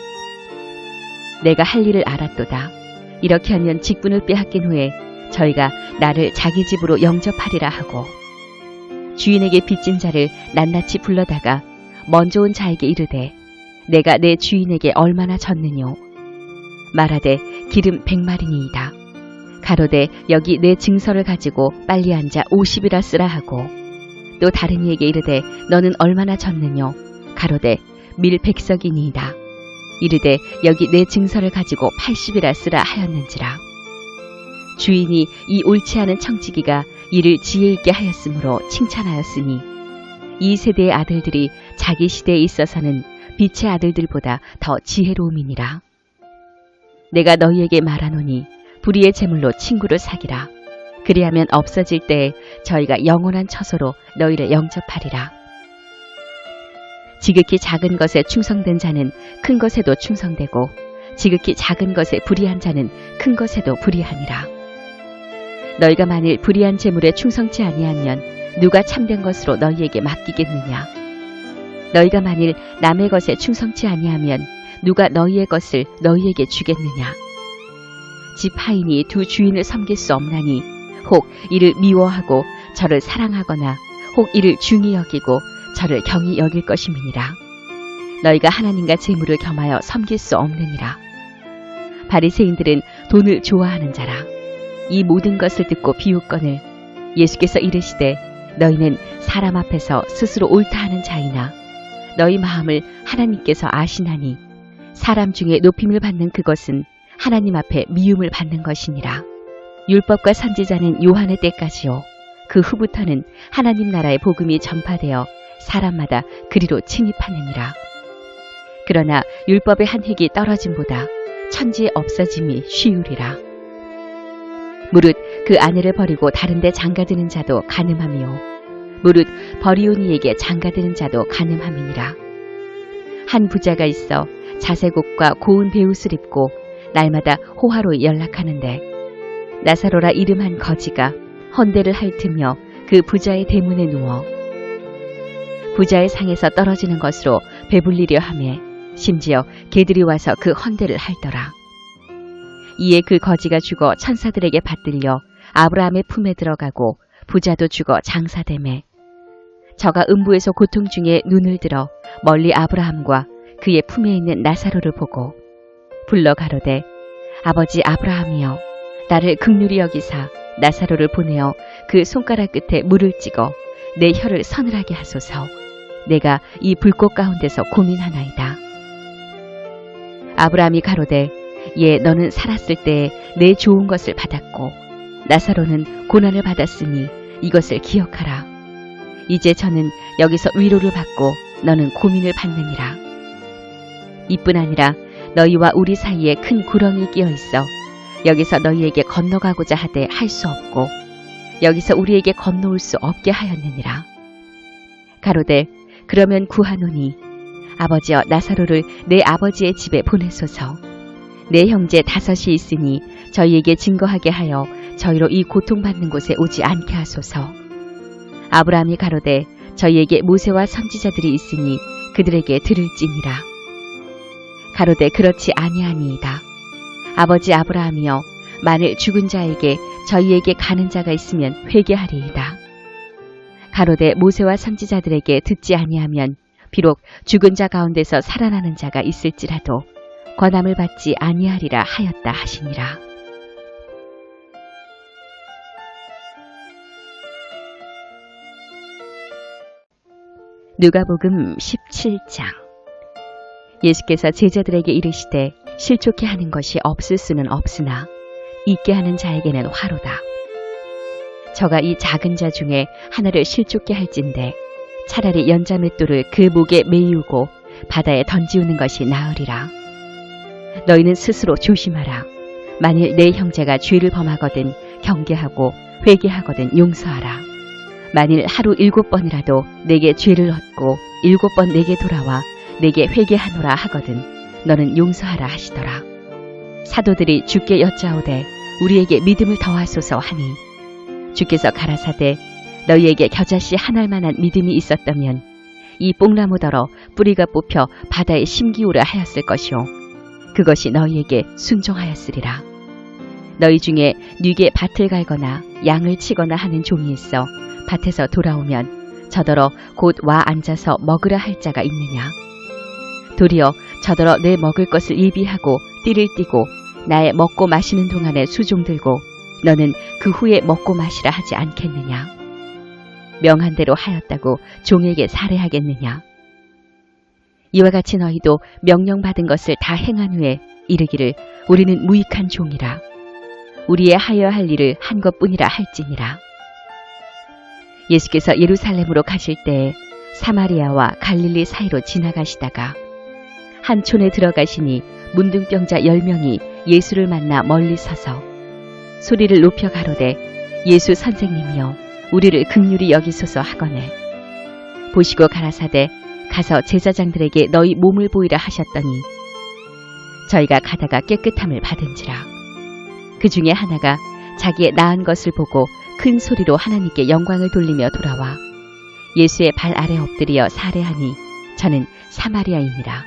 내가 할 일을 알았도다. 이렇게 하면 직분을 빼앗긴 후에 저희가 나를 자기 집으로 영접하리라 하고 주인에게 빚진 자를 낱낱이 불러다가 먼저 온 자에게 이르되 내가 내 주인에게 얼마나 졌느뇨. 말하되 기름 100마리니이다. 가로되 여기 내 증서를 가지고 빨리 앉아 50이라 쓰라 하고 또 다른 이에게 이르되 너는 얼마나 졌느뇨. 가로되 밀 100석이니이다. 이르되 여기 내 증서를 가지고 80이라 쓰라 하였는지라. 주인이 이 옳지 않은 청지기가 이를 지혜 있게 하였으므로 칭찬하였으니 이 세대의 아들들이 자기 시대에 있어서는 빛의 아들들보다 더 지혜로움이니라. 내가 너희에게 말하노니 불의의 제물로 친구를 사기라. 그리하면 없어질 때에 저희가 영원한 처소로 너희를 영접하리라. 지극히 작은 것에 충성된 자는 큰 것에도 충성되고 지극히 작은 것에 불의한 자는 큰 것에도 불의하니라. 너희가 만일 불의한 제물에 충성치 아니하면 누가 참된 것으로 너희에게 맡기겠느냐. 너희가 만일 남의 것에 충성치 아니하면 누가 너희의 것을 너희에게 주겠느냐. 집 하인이 두 주인을 섬길 수 없나니 혹 이를 미워하고 저를 사랑하거나 혹 이를 중히 여기고 저를 경히 여길 것임이니라. 너희가 하나님과 재물을 겸하여 섬길 수 없느니라. 바리새인들은 돈을 좋아하는 자라. 이 모든 것을 듣고 비웃거늘 예수께서 이르시되 너희는 사람 앞에서 스스로 옳다 하는 자이나 너희 마음을 하나님께서 아시나니 사람 중에 높임을 받는 그것은 하나님 앞에 미움을 받는 것이니라. 율법과 선지자는 요한의 때까지요. 그 후부터는 하나님 나라의 복음이 전파되어 사람마다 그리로 침입하느니라. 그러나 율법의 한 획이 떨어짐보다 천지의 없어짐이 쉬우리라. 무릇 그 아내를 버리고 다른 데 장가드는 자도 간음함이요 무릇 버리온 이에게 장가드는 자도 간음함이니라. 한 부자가 있어 자색옷과 고운 베옷을 입고 날마다 호화로 연락하는데 나사로라 이름한 거지가 헌대를 핥으며 그 부자의 대문에 누워 부자의 상에서 떨어지는 것으로 배불리려 하매 심지어 개들이 와서 그 헌대를 핥더라. 이에 그 거지가 죽어 천사들에게 받들려 아브라함의 품에 들어가고 부자도 죽어 장사되매 저가 음부에서 고통 중에 눈을 들어 멀리 아브라함과 그의 품에 있는 나사로를 보고 불러 가로되 아버지 아브라함이여 나를 긍휼히 여기사 나사로를 보내어 그 손가락 끝에 물을 찍어 내 혀를 서늘하게 하소서. 내가 이 불꽃 가운데서 고민하나이다. 아브라함이 가로되 예 너는 살았을 때에 내 좋은 것을 받았고 나사로는 고난을 받았으니 이것을 기억하라. 이제 저는 여기서 위로를 받고 너는 고민을 받느니라. 이뿐 아니라 너희와 우리 사이에 큰 구렁이 끼어 있어 여기서 너희에게 건너가고자 하되 할 수 없고 여기서 우리에게 건너올 수 없게 하였느니라. 가로되 그러면 구하노니 아버지여 나사로를 내 아버지의 집에 보내소서. 내 형제 5이 있으니 저희에게 증거하게 하여 저희로 이 고통받는 곳에 오지 않게 하소서. 아브라함이 가로되 저희에게 모세와 선지자들이 있으니 그들에게 들을지니라. 가로되 그렇지 아니하니이다. 아버지 아브라함이여 만일 죽은 자에게 저희에게 가는 자가 있으면 회개하리이다. 가로되 모세와 선지자들에게 듣지 아니하면 비록 죽은 자 가운데서 살아나는 자가 있을지라도 권함을 받지 아니하리라 하였다 하시니라. 누가복음 17장. 예수께서 제자들에게 이르시되 실족해 하는 것이 없을 수는 없으나 있게 하는 자에게는 화로다. 저가 이 작은 자 중에 하나를 실족해 할진대 차라리 연자맷돌을 그 목에 매이우고 바다에 던지우는 것이 나으리라. 너희는 스스로 조심하라. 만일 내 형제가 죄를 범하거든 경계하고 회개하거든 용서하라. 만일 하루 7번이라도 내게 죄를 얻고 7번 내게 돌아와 내게 회개하노라 하거든 너는 용서하라 하시더라. 사도들이 주께 여짜오되 우리에게 믿음을 더하소서 하니 주께서 가라사대 너희에게 겨자씨 한 알만한 믿음이 있었다면 이 뽕나무더러 뿌리가 뽑혀 바다에 심기우라 하였을 것이요 그것이 너희에게 순종하였으리라. 너희 중에 뉘게 밭을 갈거나 양을 치거나 하는 종이 있어 밭에서 돌아오면 저더러 곧 와 앉아서 먹으라 할 자가 있느냐. 도리어 저더러 내 먹을 것을 예비하고 띠를 띠고 나의 먹고 마시는 동안에 수종 들고 너는 그 후에 먹고 마시라 하지 않겠느냐. 명한 대로 하였다고 종에게 살해하겠느냐. 이와 같이 너희도 명령받은 것을 다 행한 후에 이르기를 우리는 무익한 종이라. 우리의 하여야 할 일을 한 것뿐이라 할지니라. 예수께서 예루살렘으로 가실 때에 사마리아와 갈릴리 사이로 지나가시다가 한 촌에 들어가시니 문둥병자 10명이 예수를 만나 멀리 서서 소리를 높여 가로되 예수 선생님이여 우리를 긍휼히 여기소서 하거늘 보시고 가라사대 가서 제사장들에게 너희 몸을 보이라 하셨더니 저희가 가다가 깨끗함을 받은지라. 그 중에 하나가 자기의 나은 것을 보고 큰 소리로 하나님께 영광을 돌리며 돌아와 예수의 발 아래 엎드려 살해하니 저는 사마리아인이라.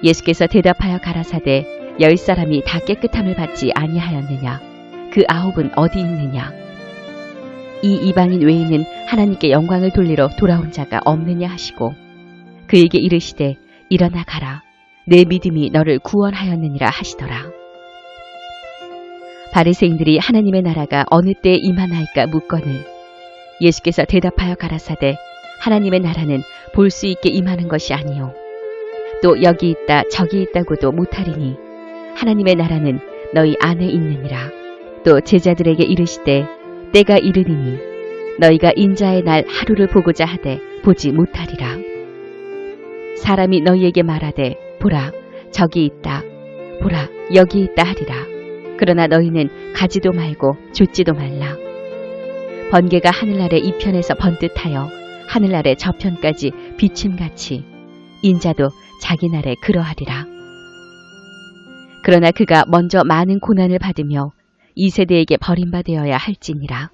예수께서 대답하여 가라사대 10사람이 다 깨끗함을 받지 아니하였느냐. 그 9은 어디 있느냐. 이 이방인 외에는 하나님께 영광을 돌리러 돌아온 자가 없느냐 하시고 그에게 이르시되 일어나 가라. 내 믿음이 너를 구원하였느니라 하시더라. 바리새인들이 하나님의 나라가 어느 때에 임하나이까 묻거늘 예수께서 대답하여 가라사대 하나님의 나라는 볼 수 있게 임하는 것이 아니요 또 여기 있다 저기 있다고도 못하리니 하나님의 나라는 너희 안에 있느니라. 또 제자들에게 이르시되 때가 이르리니 너희가 인자의 날 하루를 보고자 하되 보지 못하리라. 사람이 너희에게 말하되 보라 저기 있다 보라 여기 있다 하리라. 그러나 너희는 가지도 말고 좇지도 말라. 번개가 하늘 아래 이편에서 번듯하여 하늘 아래 저편까지 비침같이 인자도 자기 날에 그러하리라. 그러나 그가 먼저 많은 고난을 받으며 이 세대에게 버림받아야 할지니라.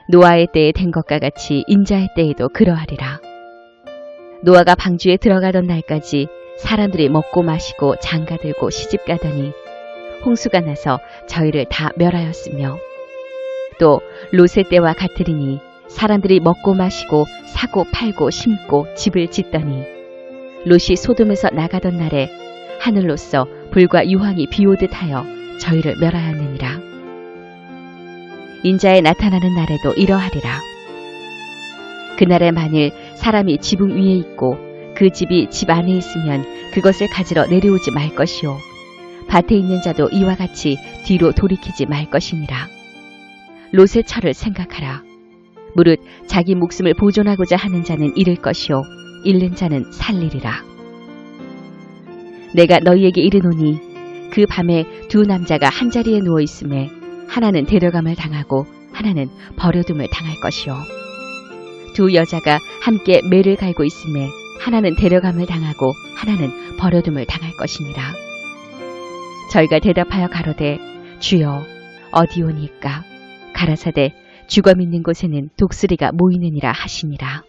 노아의 때에 된 것과 같이 인자의 때에도 그러하리라. 노아가 방주에 들어가던 날까지 사람들이 먹고 마시고 장가들고 시집가더니 홍수가 나서 저희를 다 멸하였으며 또 롯의 때와 같으리니 사람들이 먹고 마시고 사고 팔고 심고 집을 짓더니 롯이 소돔에서 나가던 날에 하늘로서 불과 유황이 비오듯 하여 저희를 멸하였느니라. 인자에 나타나는 날에도 이러하리라. 그날에 만일 사람이 지붕 위에 있고 그 집이 집 안에 있으면 그것을 가지러 내려오지 말 것이요 밭에 있는 자도 이와 같이 뒤로 돌이키지 말 것이니라. 롯의 철을 생각하라. 무릇 자기 목숨을 보존하고자 하는 자는 잃을 것이요 잃는 자는 살리리라. 내가 너희에게 이르노니 그 밤에 두 남자가 한자리에 누워 있음에 하나는 데려감을 당하고 하나는 버려둠을 당할 것이요 두 여자가 함께 매를 갈고 있음에 하나는 데려감을 당하고 하나는 버려둠을 당할 것이니라. 저희가 대답하여 가로되 주여 어디오니까 가라사대 죽어 있는 곳에는 독수리가 모이느니라 하시니라.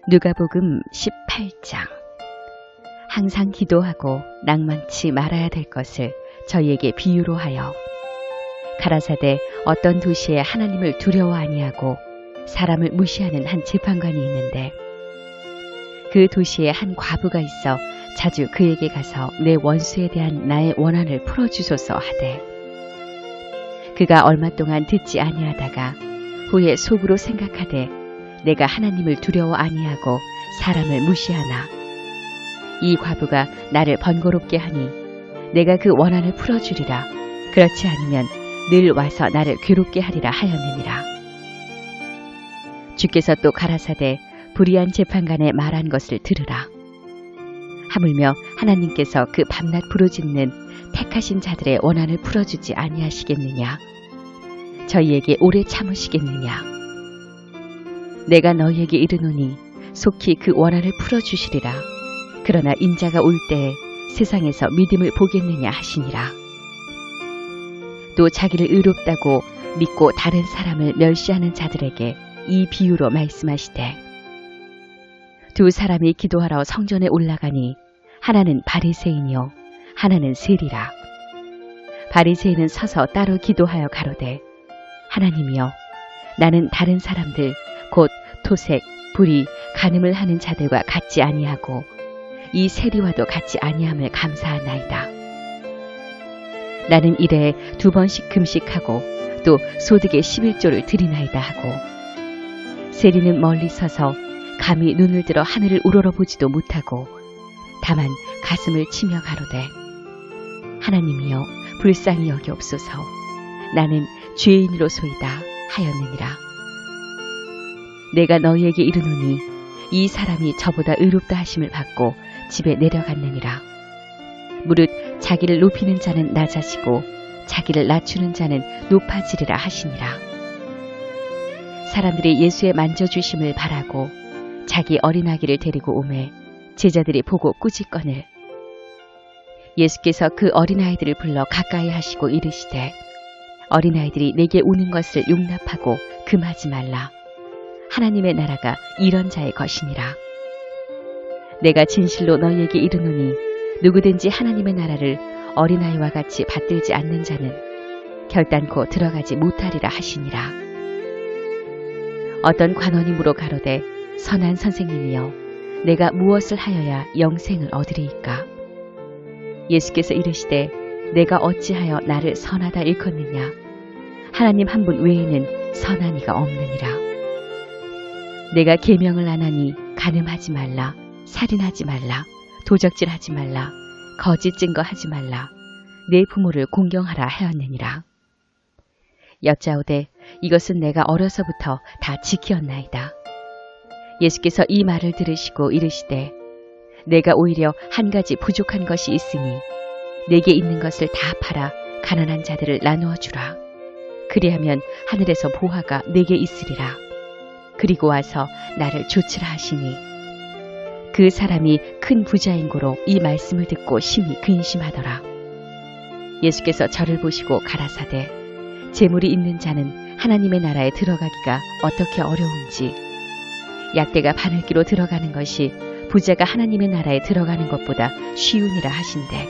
누가복음 18장. 항상 기도하고 낭만치 말아야 될 것을 저희에게 비유로 하여 가라사대 어떤 도시에 하나님을 두려워 아니하고 사람을 무시하는 한 재판관이 있는데 그 도시에 한 과부가 있어 자주 그에게 가서 내 원수에 대한 나의 원한을 풀어주소서 하되 그가 얼마 동안 듣지 아니하다가 후에 속으로 생각하되 내가 하나님을 두려워 아니하고 사람을 무시하나 이 과부가 나를 번거롭게 하니 내가 그 원한을 풀어주리라. 그렇지 않으면 늘 와서 나를 괴롭게 하리라 하였느니라. 주께서 또 가라사대 불의한 재판관에 말한 것을 들으라. 하물며 하나님께서 그 밤낮 부르짖는 택하신 자들의 원한을 풀어주지 아니하시겠느냐? 저희에게 오래 참으시겠느냐? 내가 너희에게 이르노니 속히 그 원한을 풀어주시리라. 그러나 인자가 올 때에 세상에서 믿음을 보겠느냐 하시니라. 또 자기를 의롭다고 믿고 다른 사람을 멸시하는 자들에게 이 비유로 말씀하시되, 두 사람이 기도하러 성전에 올라가니 하나는 바리새인이요 하나는 세리라. 바리새인은 서서 따로 기도하여 가로되, 하나님이여, 나는 다른 사람들 곧 토색, 불의, 간음을 하는 자들과 같지 아니하고 이 세리와도 같지 아니함을 감사하나이다. 나는 일에 2번씩 금식하고 또 소득의 11조를 드리나이다 하고, 세리는 멀리 서서 감히 눈을 들어 하늘을 우러러보지도 못하고 다만 가슴을 치며 가로되, 하나님이여 불쌍히 여기옵소서. 나는 죄인으로소이다 하였느니라. 내가 너희에게 이르노니 이 사람이 저보다 의롭다 하심을 받고 집에 내려갔느니라. 무릇 자기를 높이는 자는 낮아지고 자기를 낮추는 자는 높아지리라 하시니라. 사람들이 예수의 만져주심을 바라고 자기 어린아기를 데리고 오매 제자들이 보고 꾸짖거늘, 예수께서 그 어린아이들을 불러 가까이 하시고 이르시되, 어린아이들이 내게 오는 것을 용납하고 금하지 말라. 하나님의 나라가 이런 자의 것이니라. 내가 진실로 너희에게 이르노니 누구든지 하나님의 나라를 어린아이와 같이 받들지 않는 자는 결단코 들어가지 못하리라 하시니라. 어떤 관원이 물어 가로되, 선한 선생님이여, 내가 무엇을 하여야 영생을 얻으리이까? 예수께서 이르시되, 내가 어찌하여 나를 선하다 일컫느냐? 하나님 한 분 외에는 선한 이가 없느니라. 내가 계명을 안 하니 간음하지 말라, 살인하지 말라, 도적질하지 말라, 거짓 증거하지 말라, 내 부모를 공경하라 하였느니라. 여짜오되, 이것은 내가 어려서부터 다 지키었나이다. 예수께서 이 말을 들으시고 이르시되, 내가 오히려 한 가지 부족한 것이 있으니 내게 있는 것을 다 팔아 가난한 자들을 나누어 주라. 그리하면 하늘에서 보화가 내게 있으리라. 그리고 와서 나를 좇으라 하시니, 그 사람이 큰 부자인 고로 이 말씀을 듣고 심히 근심하더라. 예수께서 저를 보시고 가라사대, 재물이 있는 자는 하나님의 나라에 들어가기가 어떻게 어려운지, 약대가 바늘기로 들어가는 것이 부자가 하나님의 나라에 들어가는 것보다 쉬우니라 하신대.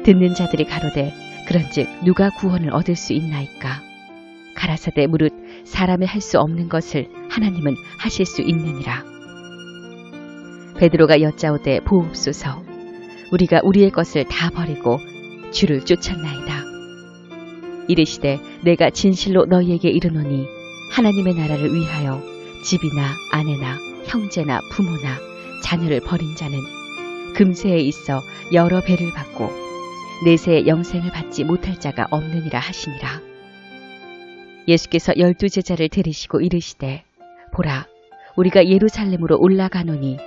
듣는 자들이 가로되, 그런즉 누가 구원을 얻을 수 있나이까? 가라사대 무릇 사람이 할 수 없는 것을 하나님은 하실 수 있느니라. 베드로가 여짜오되, 보옵소서. 우리가 우리의 것을 다 버리고 주를 쫓았나이다. 이르시되, 내가 진실로 너희에게 이르노니 하나님의 나라를 위하여 집이나 아내나 형제나 부모나 자녀를 버린 자는 금세에 있어 여러 배를 받고 내세의 영생을 받지 못할 자가 없느니라 하시니라. 예수께서 12 제자를 데리시고 이르시되, 보라, 우리가 예루살렘으로 올라가노니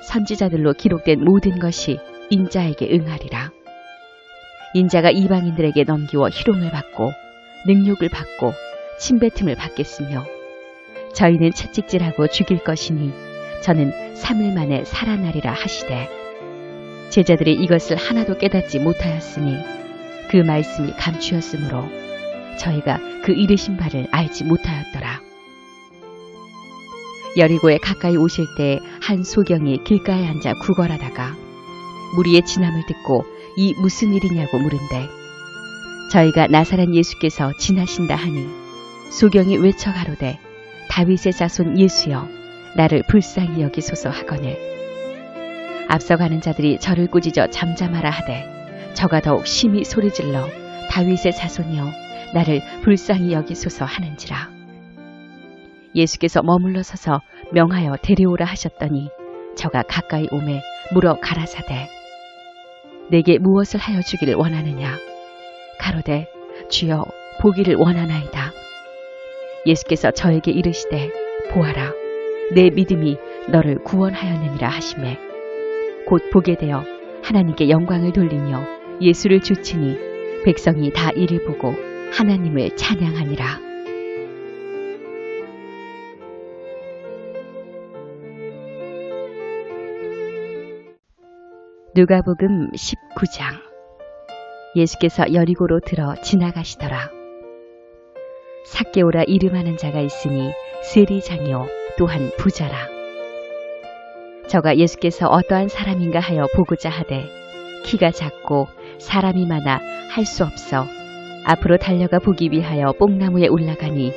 선지자들로 기록된 모든 것이 인자에게 응하리라. 인자가 이방인들에게 넘기워 희롱을 받고 능욕을 받고 침뱉음을 받겠으며, 저희는 채찍질하고 죽일 것이니 저는 3일 만에 살아나리라 하시되, 제자들이 이것을 하나도 깨닫지 못하였으니 그 말씀이 감추었으므로 저희가 그 이르신 바를 알지 못하였더라. 여리고에 가까이 오실 때 한 소경이 길가에 앉아 구걸하다가 무리의 진함을 듣고 이 무슨 일이냐고 물은데, 저희가 나사렛 예수께서 지나신다 하니 소경이 외쳐 가로되, 다윗의 자손 예수여, 나를 불쌍히 여기소서 하거늘. 앞서가는 자들이 저를 꾸짖어 잠잠하라 하되 저가 더욱 심히 소리질러 다윗의 자손이여, 나를 불쌍히 여기소서 하는지라. 예수께서 머물러 서서 명하여 데려오라 하셨더니 저가 가까이 오매 물어 가라사대, 내게 무엇을 하여 주기를 원하느냐? 가로되, 주여 보기를 원하나이다. 예수께서 저에게 이르시되 보아라 내 믿음이 너를 구원하였느니라 하시매 곧 보게 되어 하나님께 영광을 돌리며 예수를 주치니 백성이 다 이를 보고 하나님을 찬양하니라. 누가복음 19장. 예수께서 여리고로 들어 지나가시더라. 삭개오라 이름하는 자가 있으니 세리장이요 또한 부자라. 저가 예수께서 어떠한 사람인가 하여 보고자 하되 키가 작고 사람이 많아 할 수 없어 앞으로 달려가 보기 위하여 뽕나무에 올라가니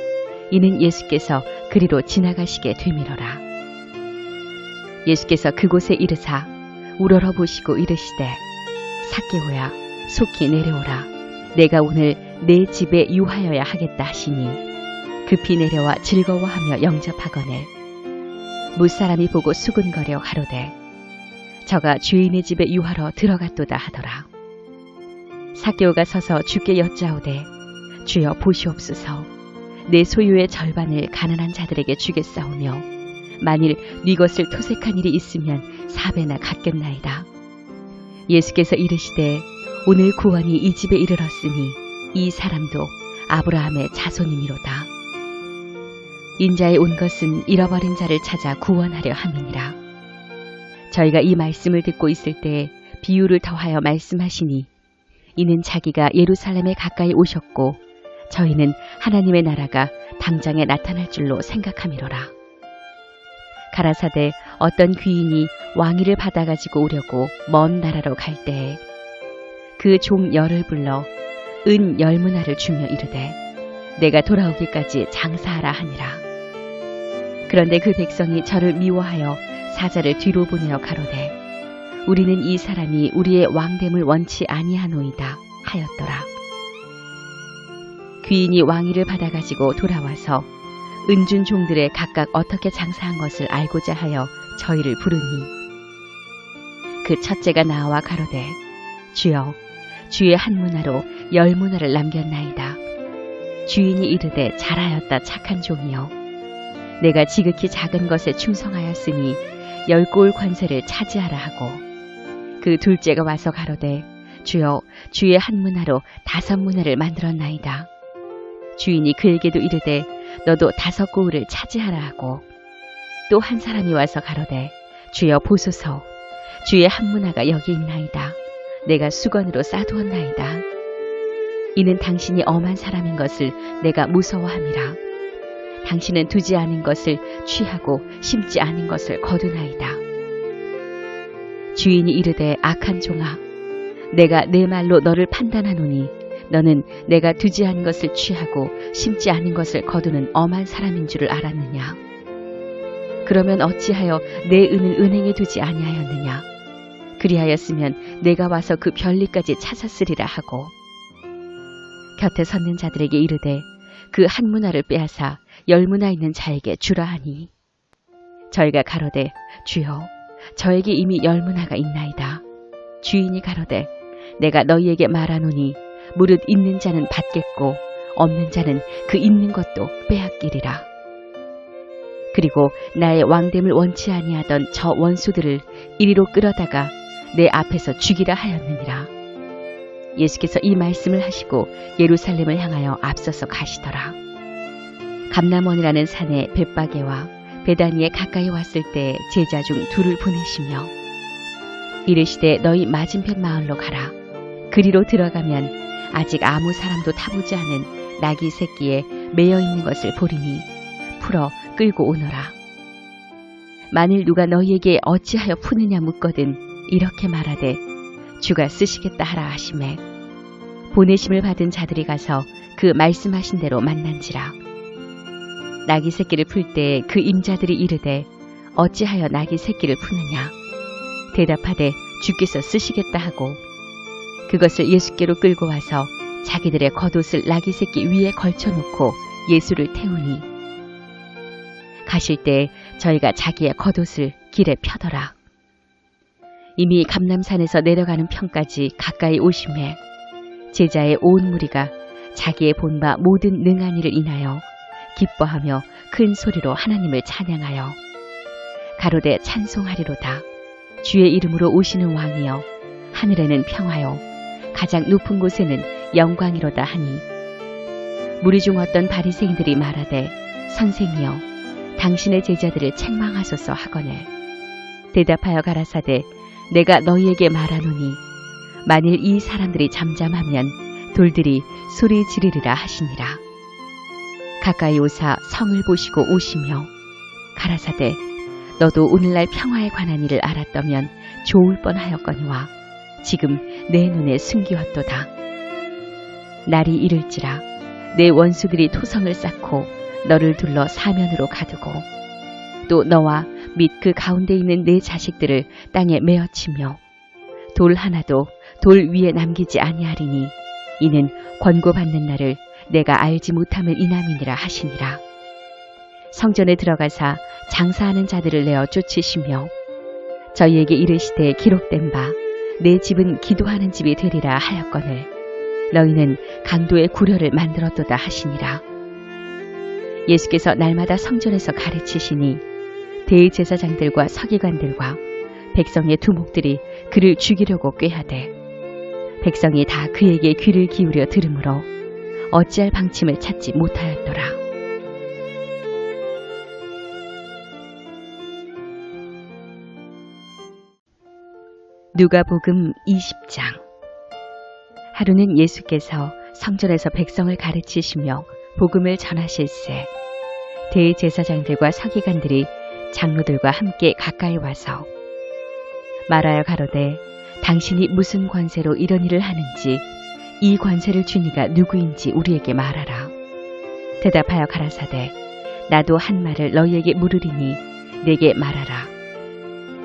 이는 예수께서 그리로 지나가시게 되밀어라. 예수께서 그곳에 이르사 우러러 보시고 이르시되 삭개오야 속히 내려오라. 내가 오늘 내 집에 유하여야 하겠다 하시니 급히 내려와 즐거워하며 영접하거늘 무사람이 보고 수군거려 가로되 저가 주인의 집에 유하러 들어갔도다 하더라. 삭개오가 서서 주께 여짜오되 주여 보시옵소서 내 소유의 절반을 가난한 자들에게 주겠사오며 만일 네 것을 토색한 일이 있으면 4배나 갚겠나이다. 예수께서 이르시되 오늘 구원이 이 집에 이르렀으니 이 사람도 아브라함의 자손이미로다. 인자에 온 것은 잃어버린 자를 찾아 구원하려 함이니라. 저희가 이 말씀을 듣고 있을 때 비유를 더하여 말씀하시니 이는 자기가 예루살렘에 가까이 오셨고 저희는 하나님의 나라가 당장에 나타날 줄로 생각함이로라. 가라사대 어떤 귀인이 왕위를 받아가지고 오려고 먼 나라로 갈 때에 그 종 열을 불러 은 10문화를 주며 이르되 내가 돌아오기까지 장사하라 하니라. 그런데 그 백성이 저를 미워하여 사자를 뒤로 보내어 가로되 우리는 이 사람이 우리의 왕됨을 원치 아니하노이다 하였더라. 귀인이 왕위를 받아가지고 돌아와서 은준 종들의 각각 어떻게 장사한 것을 알고자 하여 저희를 부르니 그 첫째가 나와 가로되 주여 주의 한 문화로 10문화를 남겼나이다. 주인이 이르되 잘하였다 착한 종이여 내가 지극히 작은 것에 충성하였으니 10고을 관세를 차지하라 하고 그 둘째가 와서 가로되 주여 주의 한 문화로 5문화를 만들었나이다. 주인이 그에게도 이르되 너도 5고을을 차지하라 하고 또 한 사람이 와서 가로되 주여 보소서 주의 한 문화가 여기 있나이다. 내가 수건으로 싸두었나이다. 이는 당신이 엄한 사람인 것을 내가 무서워함이라. 당신은 두지 않은 것을 취하고 심지 않은 것을 거두나이다. 주인이 이르되 악한 종아 내가 내 말로 너를 판단하노니 너는 내가 두지 않은 것을 취하고 심지 않은 것을 거두는 엄한 사람인 줄을 알았느냐. 그러면 어찌하여 내 은을 은행에 두지 아니하였느냐. 그리하였으면 내가 와서 그 별리까지 찾았으리라 하고 곁에 섰는 자들에게 이르되 그 한 문화를 빼앗아 10문화 있는 자에게 주라 하니 저희가 가로되 주여 저에게 이미 10문화가 있나이다. 주인이 가로되 내가 너희에게 말하노니 무릇 있는 자는 받겠고 없는 자는 그 있는 것도 빼앗기리라. 그리고 나의 왕됨을 원치 아니하던 저 원수들을 이리로 끌어다가 내 앞에서 죽이라 하였느니라. 예수께서 이 말씀을 하시고 예루살렘을 향하여 앞서서 가시더라. 감람원이라는 산에 벳바게와 베다니에 가까이 왔을 때 제자 중 2를 보내시며 이르시되 너희 맞은편 마을로 가라. 그리로 들어가면 아직 아무 사람도 타보지 않은 나귀 새끼에 매여 있는 것을 보리니 풀어 끌고 오너라. 만일 누가 너희에게 어찌하여 푸느냐 묻거든 이렇게 말하되 주가 쓰시겠다 하라 하시매 보내심을 받은 자들이 가서 그 말씀하신 대로 만난지라. 나귀 새끼를 풀 때 그 임자들이 이르되 어찌하여 나귀 새끼를 푸느냐. 대답하되 주께서 쓰시겠다 하고 그것을 예수께로 끌고 와서 자기들의 겉옷을 나귀 새끼 위에 걸쳐놓고 예수를 태우니 가실 때 저희가 자기의 겉옷을 길에 펴더라. 이미 감람산에서 내려가는 편까지 가까이 오심에 제자의 온 무리가 자기의 본바 모든 능한 일을 인하여 기뻐하며 큰 소리로 하나님을 찬양하여 가로되 찬송하리로다. 주의 이름으로 오시는 왕이여 하늘에는 평화요 가장 높은 곳에는 영광이로다 하니 무리 중 어떤 바리새인들이 말하되 선생이여 당신의 제자들을 책망하소서 하거늘 대답하여 가라사대 내가 너희에게 말하노니 만일 이 사람들이 잠잠하면 돌들이 소리 지르리라 하시니라. 가까이 오사 성을 보시고 오시며 가라사대 너도 오늘날 평화에 관한 일을 알았다면 좋을 뻔하였거니와 지금 내 눈에 숨기었도다. 날이 이를지라 내 원수들이 토성을 쌓고 너를 둘러 사면으로 가두고 또 너와 및 그 가운데 있는 내 자식들을 땅에 메어치며 돌 하나도 돌 위에 남기지 아니하리니 이는 권고받는 날을 내가 알지 못함을 인함이니라 하시니라. 성전에 들어가사 장사하는 자들을 내어 쫓으시며 저희에게 이르시되 기록된 바 내 집은 기도하는 집이 되리라 하였거늘 너희는 강도의 구려를 만들었도다 하시니라. 예수께서 날마다 성전에서 가르치시니 대제사장들과 서기관들과 백성의 두목들이 그를 죽이려고 꾀하되 백성이 다 그에게 귀를 기울여 들으므로 어찌할 방침을 찾지 못하였더라. 누가복음 20장. 하루는 예수께서 성전에서 백성을 가르치시며 복음을 전하실세 대제사장들과 서기관들이 장로들과 함께 가까이 와서 말하여 가로되 당신이 무슨 권세로 이런 일을 하는지 이 권세를 준 이가 누구인지 우리에게 말하라. 대답하여 가라사대 나도 한 말을 너희에게 물으리니 내게 말하라.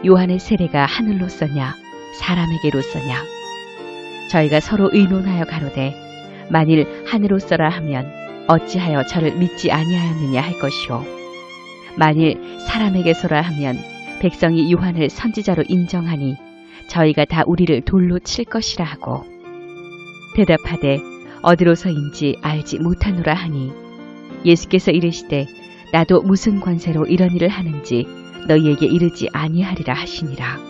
요한의 세례가 하늘로서냐 사람에게로서냐. 저희가 서로 의논하여 가로되 만일 하늘로서라 하면 어찌하여 저를 믿지 아니하였느냐 할 것이요 만일 사람에게서라 하면 백성이 요한을 선지자로 인정하니 저희가 다 우리를 돌로 칠 것이라 하고 대답하되 어디로서인지 알지 못하노라 하니 예수께서 이르시되 나도 무슨 권세로 이런 일을 하는지 너희에게 이르지 아니하리라 하시니라.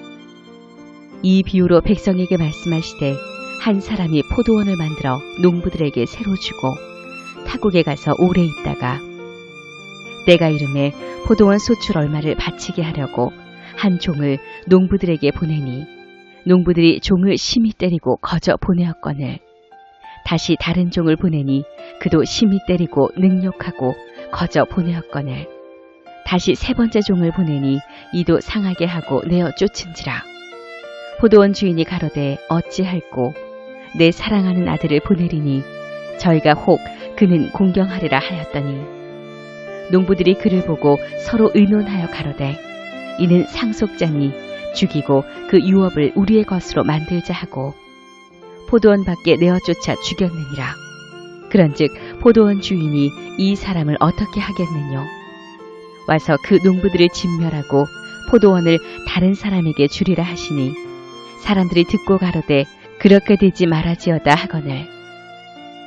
이 비유로 백성에게 말씀하시되 한 사람이 포도원을 만들어 농부들에게 새로 주고 타국에 가서 오래 있다가 때가 이름에 포도원 소출 얼마를 바치게 하려고 한 종을 농부들에게 보내니 농부들이 종을 심히 때리고 거저 보내었거늘 다시 다른 종을 보내니 그도 심히 때리고 능욕하고 거저 보내었거늘 다시 세 번째 종을 보내니 이도 상하게 하고 내어 쫓은지라. 포도원 주인이 가로되 어찌할꼬 내 사랑하는 아들을 보내리니 저희가 혹 그는 공경하리라 하였더니 농부들이 그를 보고 서로 의논하여 가로되 이는 상속자니 죽이고 그 유업을 우리의 것으로 만들자 하고 포도원 밖에 내어 쫓아 죽였느니라. 그런즉 포도원 주인이 이 사람을 어떻게 하겠느뇨. 와서 그 농부들을 진멸하고 포도원을 다른 사람에게 주리라 하시니 사람들이 듣고 가로되 그렇게 되지 말아지어다 하거늘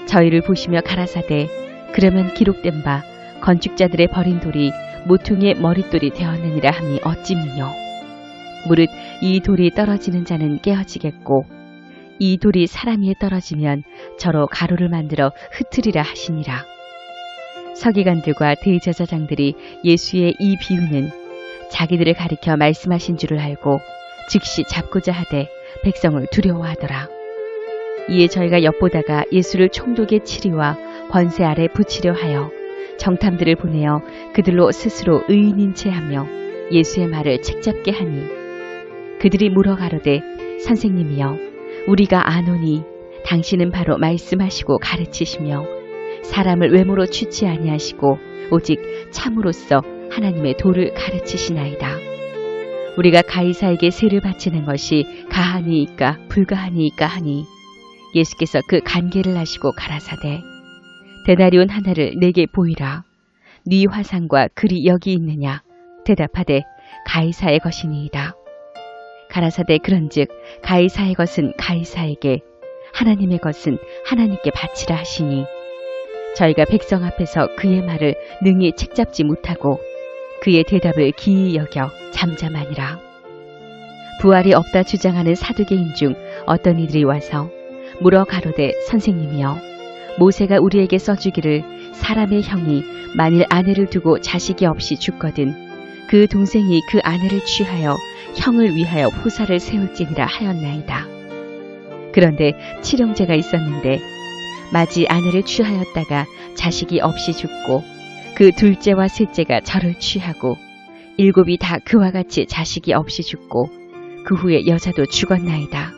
저희를 보시며 가라사대 그러면 기록된 바 건축자들의 버린 돌이 모퉁이의 머릿돌이 되었느니라 함이 어찌미뇨. 무릇 이 돌이 떨어지는 자는 깨어지겠고 이 돌이 사람 위에 떨어지면 저로 가루를 만들어 흩으리라 하시니라. 서기관들과 대제사장들이 예수의 이 비유는 자기들을 가리켜 말씀하신 줄을 알고 즉시 잡고자 하되 백성을 두려워하더라. 이에 저희가 엿보다가 예수를 총독의 치리와 권세 아래 붙이려 하여 정탐들을 보내어 그들로 스스로 의인인 채 하며 예수의 말을 책잡게 하니 그들이 물어 가로되 선생님이여 우리가 아노니 당신은 바로 말씀하시고 가르치시며 사람을 외모로 취치 아니하시고 오직 참으로써 하나님의 도를 가르치시나이다. 우리가 가이사에게 세를 바치는 것이 가하니이까 불가하니이까 하니 예수께서 그 간계를 하시고 가라사대 데나리온 하나를 내게 보이라. 네 화상과 글이 여기 있느냐. 대답하되 가이사의 것이니이다. 가라사대 그런즉 가이사의 것은 가이사에게 하나님의 것은 하나님께 바치라 하시니 저희가 백성 앞에서 그의 말을 능히 책잡지 못하고 그의 대답을 기이 여겨 잠잠하니라. 부활이 없다 주장하는 사두개인 중 어떤 이들이 와서 물어 가로되 선생님이여, 모세가 우리에게 써주기를 사람의 형이 만일 아내를 두고 자식이 없이 죽거든 그 동생이 그 아내를 취하여 형을 위하여 후사를 세울지니라 하였나이다. 그런데 칠형제가 있었는데 마지 아내를 취하였다가 자식이 없이 죽고 그 둘째와 셋째가 저를 취하고 일곱이 다 그와 같이 자식이 없이 죽고 그 후에 여자도 죽었나이다.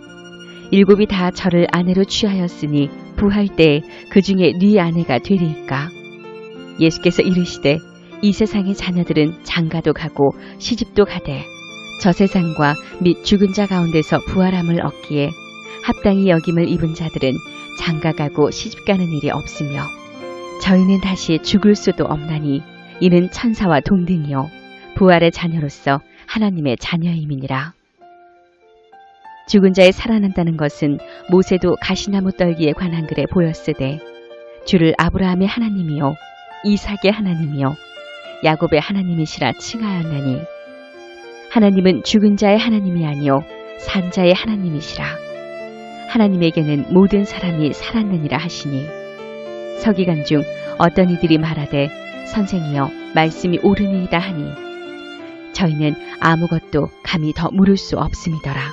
일곱이 다 저를 아내로 취하였으니 부할 때에 그 중에 네 아내가 되리이까? 예수께서 이르시되 이 세상의 자녀들은 장가도 가고 시집도 가되 저 세상과 및 죽은 자 가운데서 부활함을 얻기에 합당히 여김을 입은 자들은 장가가고 시집가는 일이 없으며 저희는 다시 죽을 수도 없나니 이는 천사와 동등이요 부활의 자녀로서 하나님의 자녀임이니라. 죽은 자의 살아난다는 것은 모세도 가시나무 떨기에 관한 글에 보였으되 주를 아브라함의 하나님이요 이삭의 하나님이요 야곱의 하나님이시라 칭하였나니 하나님은 죽은 자의 하나님이 아니요 산 자의 하나님이시라. 하나님에게는 모든 사람이 살았느니라 하시니 서기관 중 어떤 이들이 말하되 선생이여 말씀이 옳으니이다 하니 저희는 아무것도 감히 더 물을 수 없음이더라.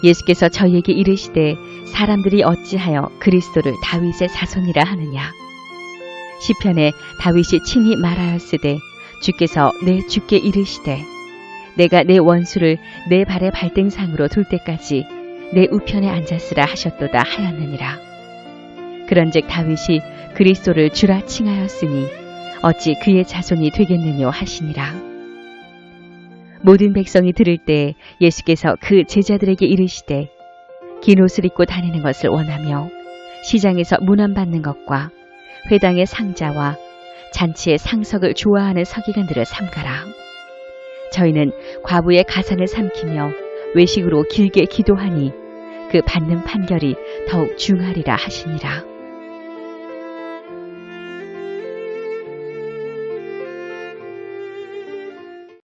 예수께서 저희에게 이르시되 사람들이 어찌하여 그리스도를 다윗의 자손이라 하느냐. 시편에 다윗이 친히 말하였으되 주께서 내 주께 이르시되 내가 내 원수를 내 발의 발등상으로 둘 때까지 내 우편에 앉았으라 하셨도다 하였느니라. 그런즉 다윗이 그리스도를 주라 칭하였으니 어찌 그의 자손이 되겠느뇨 하시니라. 모든 백성이 들을 때 예수께서 그 제자들에게 이르시되 긴 옷을 입고 다니는 것을 원하며 시장에서 문안받는 것과 회당의 상자와 잔치의 상석을 좋아하는 서기관들을 삼가라. 저희는 과부의 가산을 삼키며 외식으로 길게 기도하니 그 받는 판결이 더욱 중하리라 하시니라.